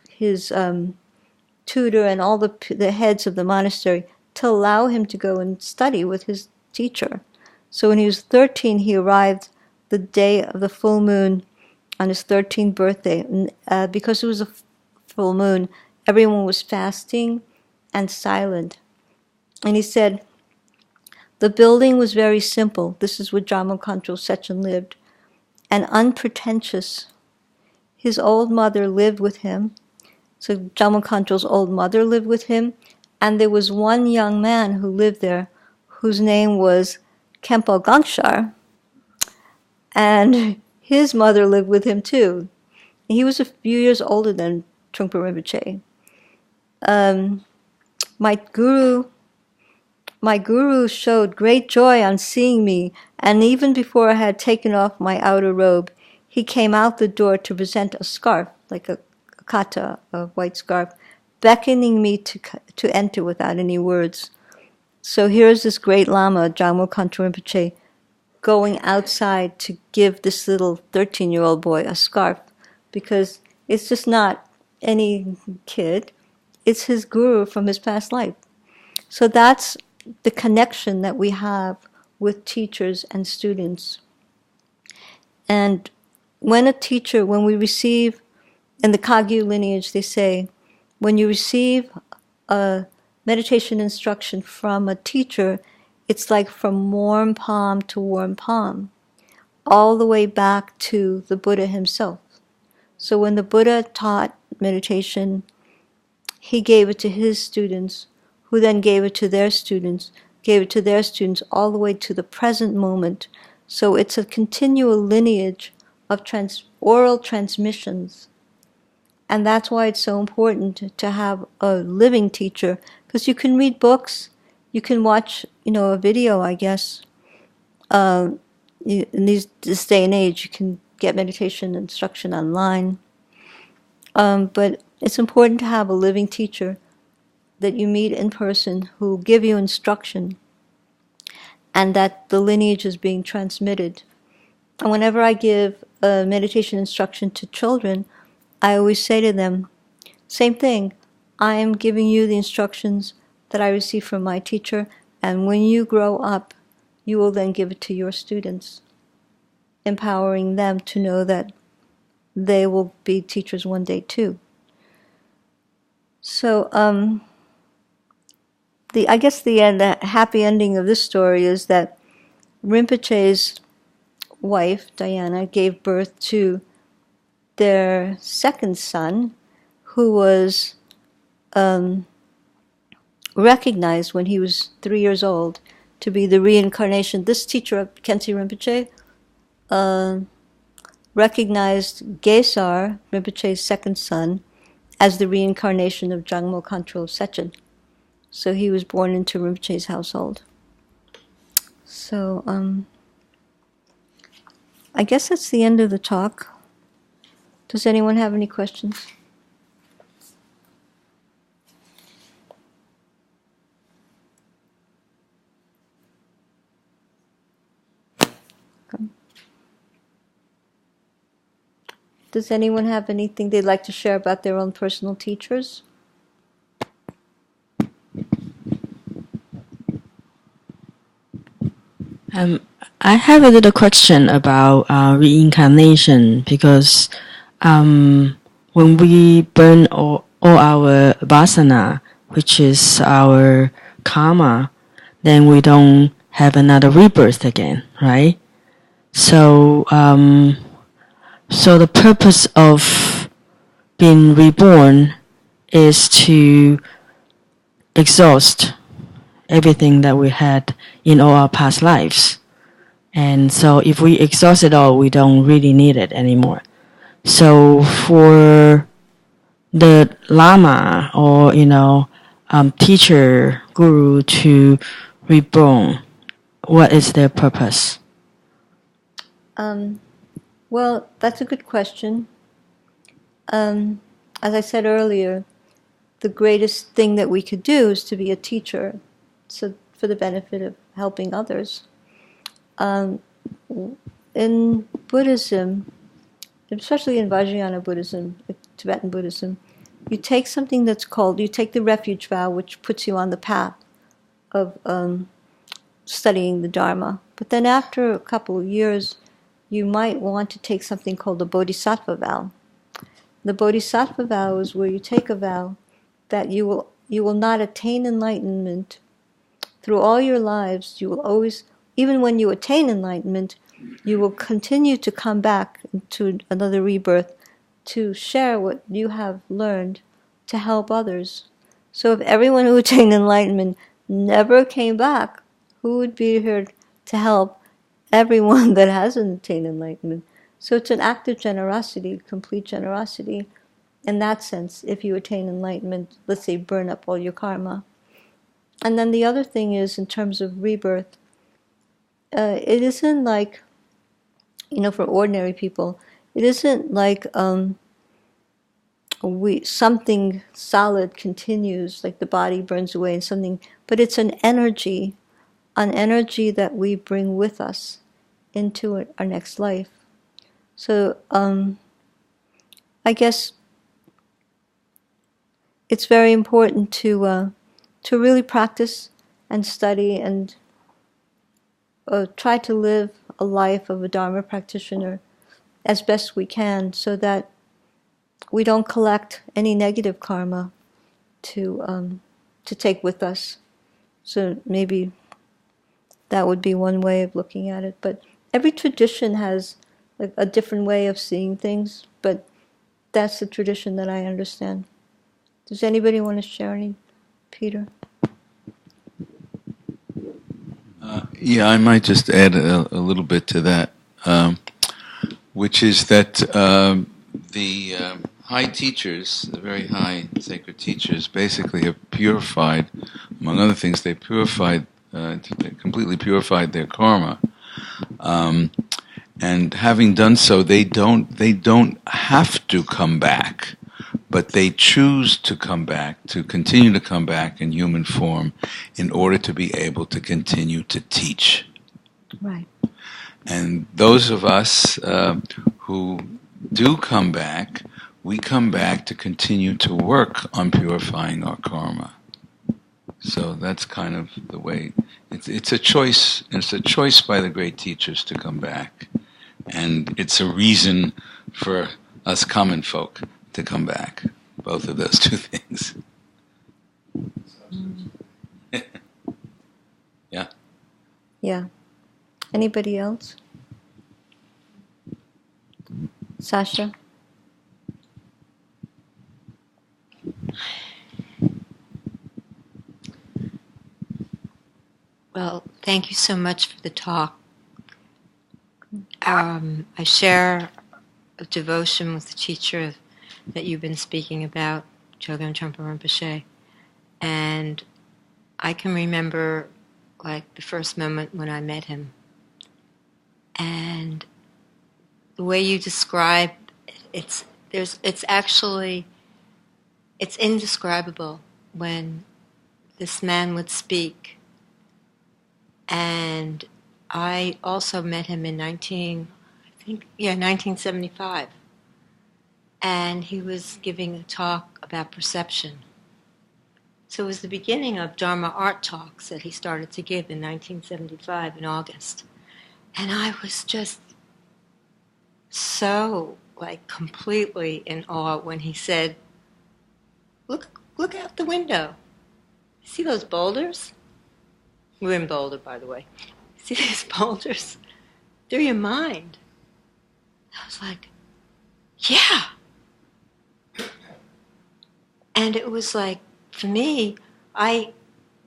tutor and all the heads of the monastery to allow him to go and study with his teacher. So when he was 13, he arrived the day of the full moon on his 13th birthday. And, because it was a full moon, everyone was fasting and silent. And he said, the building was very simple. This is where Jammo Khantrul Sechen lived. And unpretentious. His old mother lived with him. So Jammo Khantrul's old mother lived with him. And there was one young man who lived there whose name was Khenpo Gangshar. And his mother lived with him too. He was a few years older than Trungpa Rinpoche. My guru showed great joy on seeing me, and even before I had taken off my outer robe, he came out the door to present a scarf, like a kata, a white scarf, beckoning me to enter without any words. So here's this great Lama, Jammo Khantrul Rinpoche, going outside to give this little 13-year-old boy a scarf, because it's just not any kid, it's his guru from his past life. So that's the connection that we have with teachers and students. And when we receive, in the Kagyu lineage, they say, when you receive a meditation instruction from a teacher, it's like from warm palm to warm palm, all the way back to the Buddha himself. So when the Buddha taught meditation, he gave it to his students, who then gave it to their students, all the way to the present moment. So it's a continual lineage of oral transmissions. And that's why it's so important to have a living teacher, because you can read books, you can watch, a video, I guess. In this day and age, you can get meditation instruction online. But it's important to have a living teacher that you meet in person who will give you instruction, and that the lineage is being transmitted. And whenever I give a meditation instruction to children, I always say to them, same thing, I am giving you the instructions that I received from my teacher, and when you grow up, you will then give it to your students, empowering them to know that they will be teachers one day too. So, I guess the happy ending of this story is that Rinpoche's wife, Diana, gave birth to their second son, who was recognized when he was 3 years old to be the reincarnation. This teacher of Khensi Rinpoche recognized Gesar, Rinpoche's second son, as the reincarnation of Jammo Khantrul Sechen. So he was born into Rinpoche's household. So I guess that's the end of the talk. Does anyone have any questions? Does anyone have anything they'd like to share about their own personal teachers? I have a little question about reincarnation, because when we burn all our vasana, which is our karma, then we don't have another rebirth again, right? So, so the purpose of being reborn is to exhaust everything that we had in all our past lives. And so if we exhaust it all, we don't really need it anymore. So for the Lama or, teacher, guru to reborn? What is their purpose? Well, that's a good question. As I said earlier, the greatest thing that we could do is to be a teacher, so for the benefit of helping others. In Buddhism, especially in Vajrayana Buddhism, Tibetan Buddhism, you take something you take the refuge vow, which puts you on the path of studying the Dharma. But then after a couple of years, you might want to take something called the Bodhisattva vow. The Bodhisattva vow is where you take a vow that you will not attain enlightenment through all your lives. You will always, even when you attain enlightenment, you will continue to come back to another rebirth to share what you have learned to help others. So if everyone who attained enlightenment never came back, who would be here to help everyone that hasn't attained enlightenment? So it's an act of generosity, complete generosity. In that sense, if you attain enlightenment, let's say burn up all your karma. And then the other thing is, in terms of rebirth, it isn't like, for ordinary people, it isn't like something solid continues, like the body burns away and something, but it's an energy that we bring with us into our next life. So I guess it's very important to really practice and study and try to live a life of a Dharma practitioner as best we can, so that we don't collect any negative karma to take with us. So maybe that would be one way of looking at it. But every tradition has a different way of seeing things, but that's the tradition that I understand. Does anybody want to share any, Peter? Yeah, I might just add a little bit to that, which is that the high teachers, the very high sacred teachers, basically have purified, among other things, they completely purified their karma. And having done so, they don't have to come back, but they choose to come back, to continue to come back in human form in order to be able to continue to teach. Right. And those of us who do come back, we come back to continue to work on purifying our karma. So that's kind of the way. It's a choice. It's a choice by the great teachers to come back, and it's a reason for us common folk to come back. Both of those two things. Yeah. Yeah. Anybody else? Sasha? Well, thank you so much for the talk. I share a devotion with the teacher that you've been speaking about, Chögyam Trungpa Rinpoche, and I can remember like the first moment when I met him, and the way you describe it's indescribable when this man would speak. And I also met him in 1975. And he was giving a talk about perception. So it was the beginning of Dharma art talks that he started to give in 1975 in August. And I was just so completely in awe when he said, look out the window. See those boulders? We're in Boulder, by the way. See these boulders? They're your mind. I was like, yeah. And it was like, for me, I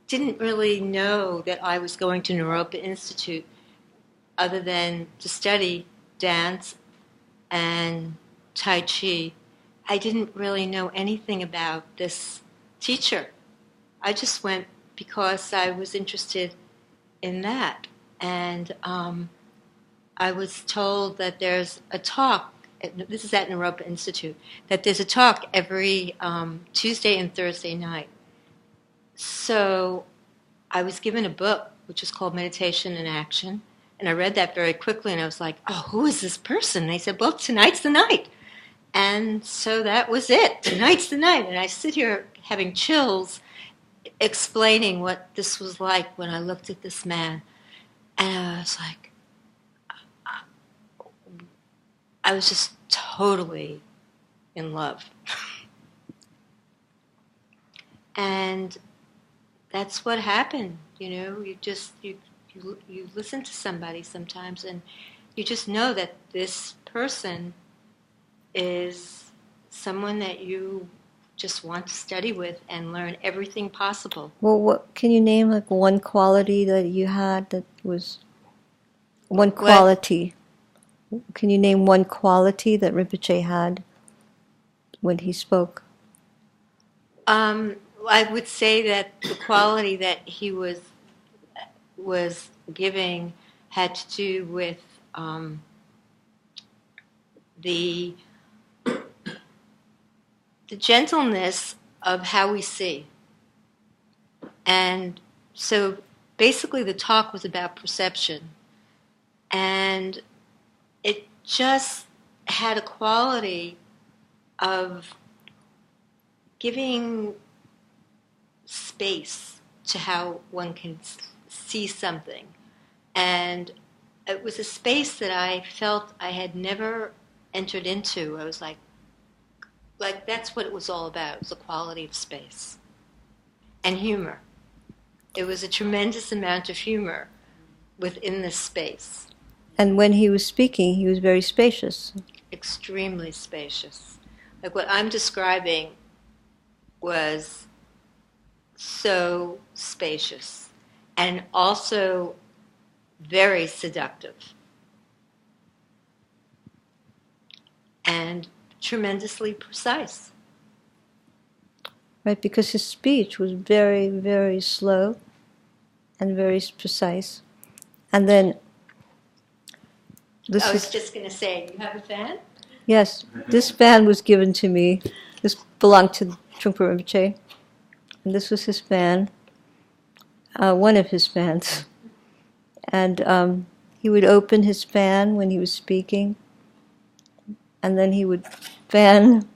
didn't really know that I was going to Naropa Institute other than to study dance and Tai Chi I didn't really know anything about this teacher. I just went because I was interested in that. And I was told that there's a talk, this is at Naropa Institute, that there's a talk every Tuesday and Thursday night. So I was given a book, which is called Meditation in Action, and I read that very quickly, and I was like, oh, who is this person? And they said, well, tonight's the night. And so that was it. Tonight's the night. And I sit here having chills, explaining what this was like when I looked at this man. And I was like, I was just totally in love. And that's what happened. You listen to somebody sometimes, and you just know that this person is someone that you just want to study with and learn everything possible. Well, what can you name, like, one quality that you had that was one quality? Can you name one quality that Rinpoche had when he spoke? I would say that the quality that he was giving had to do with the gentleness of how we see. And so basically the talk was about perception. And it just had a quality of giving space to how one can see something. And it was a space that I felt I had never entered into. I was like that's what it was all about. It was the quality of space. And humor. It was a tremendous amount of humor within this space. And when he was speaking, he was very spacious. Extremely spacious. Like what I'm describing was so spacious and also very seductive and tremendously precise. Right, because his speech was very, very slow and very precise. And then I was just going to say, you have a fan? Yes, this fan was given to me. This belonged to Trungpa Rinpoche. And this was his fan, one of his fans. And he would open his fan when he was speaking. And then he would fan,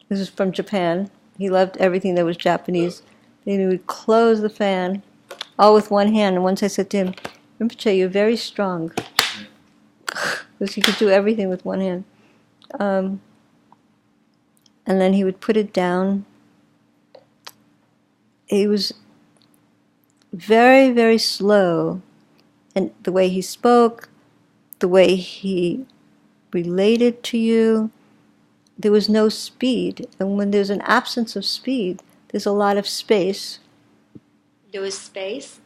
this is from Japan. He loved everything that was Japanese. Then he would close the fan, all with one hand. And once I said to him, Rinpoche, you're very strong. Because he could do everything with one hand. And then he would put it down. He was very, very slow. And the way he spoke, the way he related to you, there was no speed. And when there's an absence of speed, there's a lot of space. There was space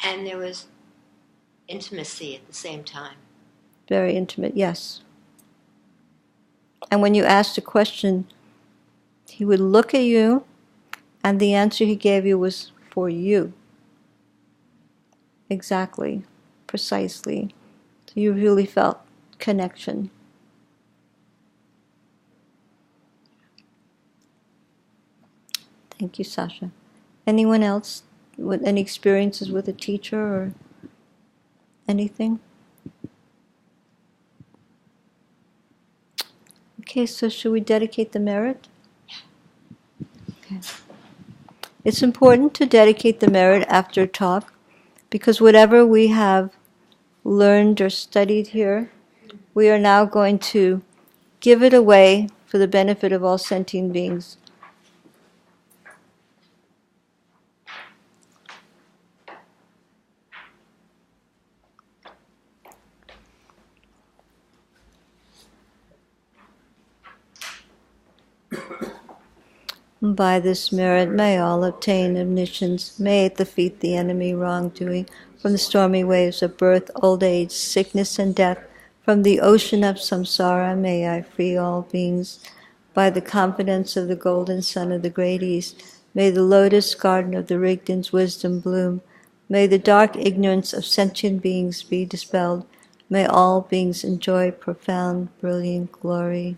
and there was intimacy at the same time. Very intimate, yes. And when you asked a question, he would look at you, and the answer he gave you was for you. Exactly, precisely. So you really felt connection. Thank you, Sasha. Anyone else with any experiences with a teacher or anything? Okay, so should we dedicate the merit? Okay. It's important to dedicate the merit after a talk, because whatever we have learned or studied here, we are now going to give it away for the benefit of all sentient beings. By this merit may all obtain omniscience, may it defeat the enemy wrongdoing, from the stormy waves of birth, old age, sickness, and death, from the ocean of samsara, may I free all beings. By the confidence of the golden son of the great East, may the lotus garden of the Rigden's wisdom bloom. May the dark ignorance of sentient beings be dispelled. May all beings enjoy profound, brilliant glory.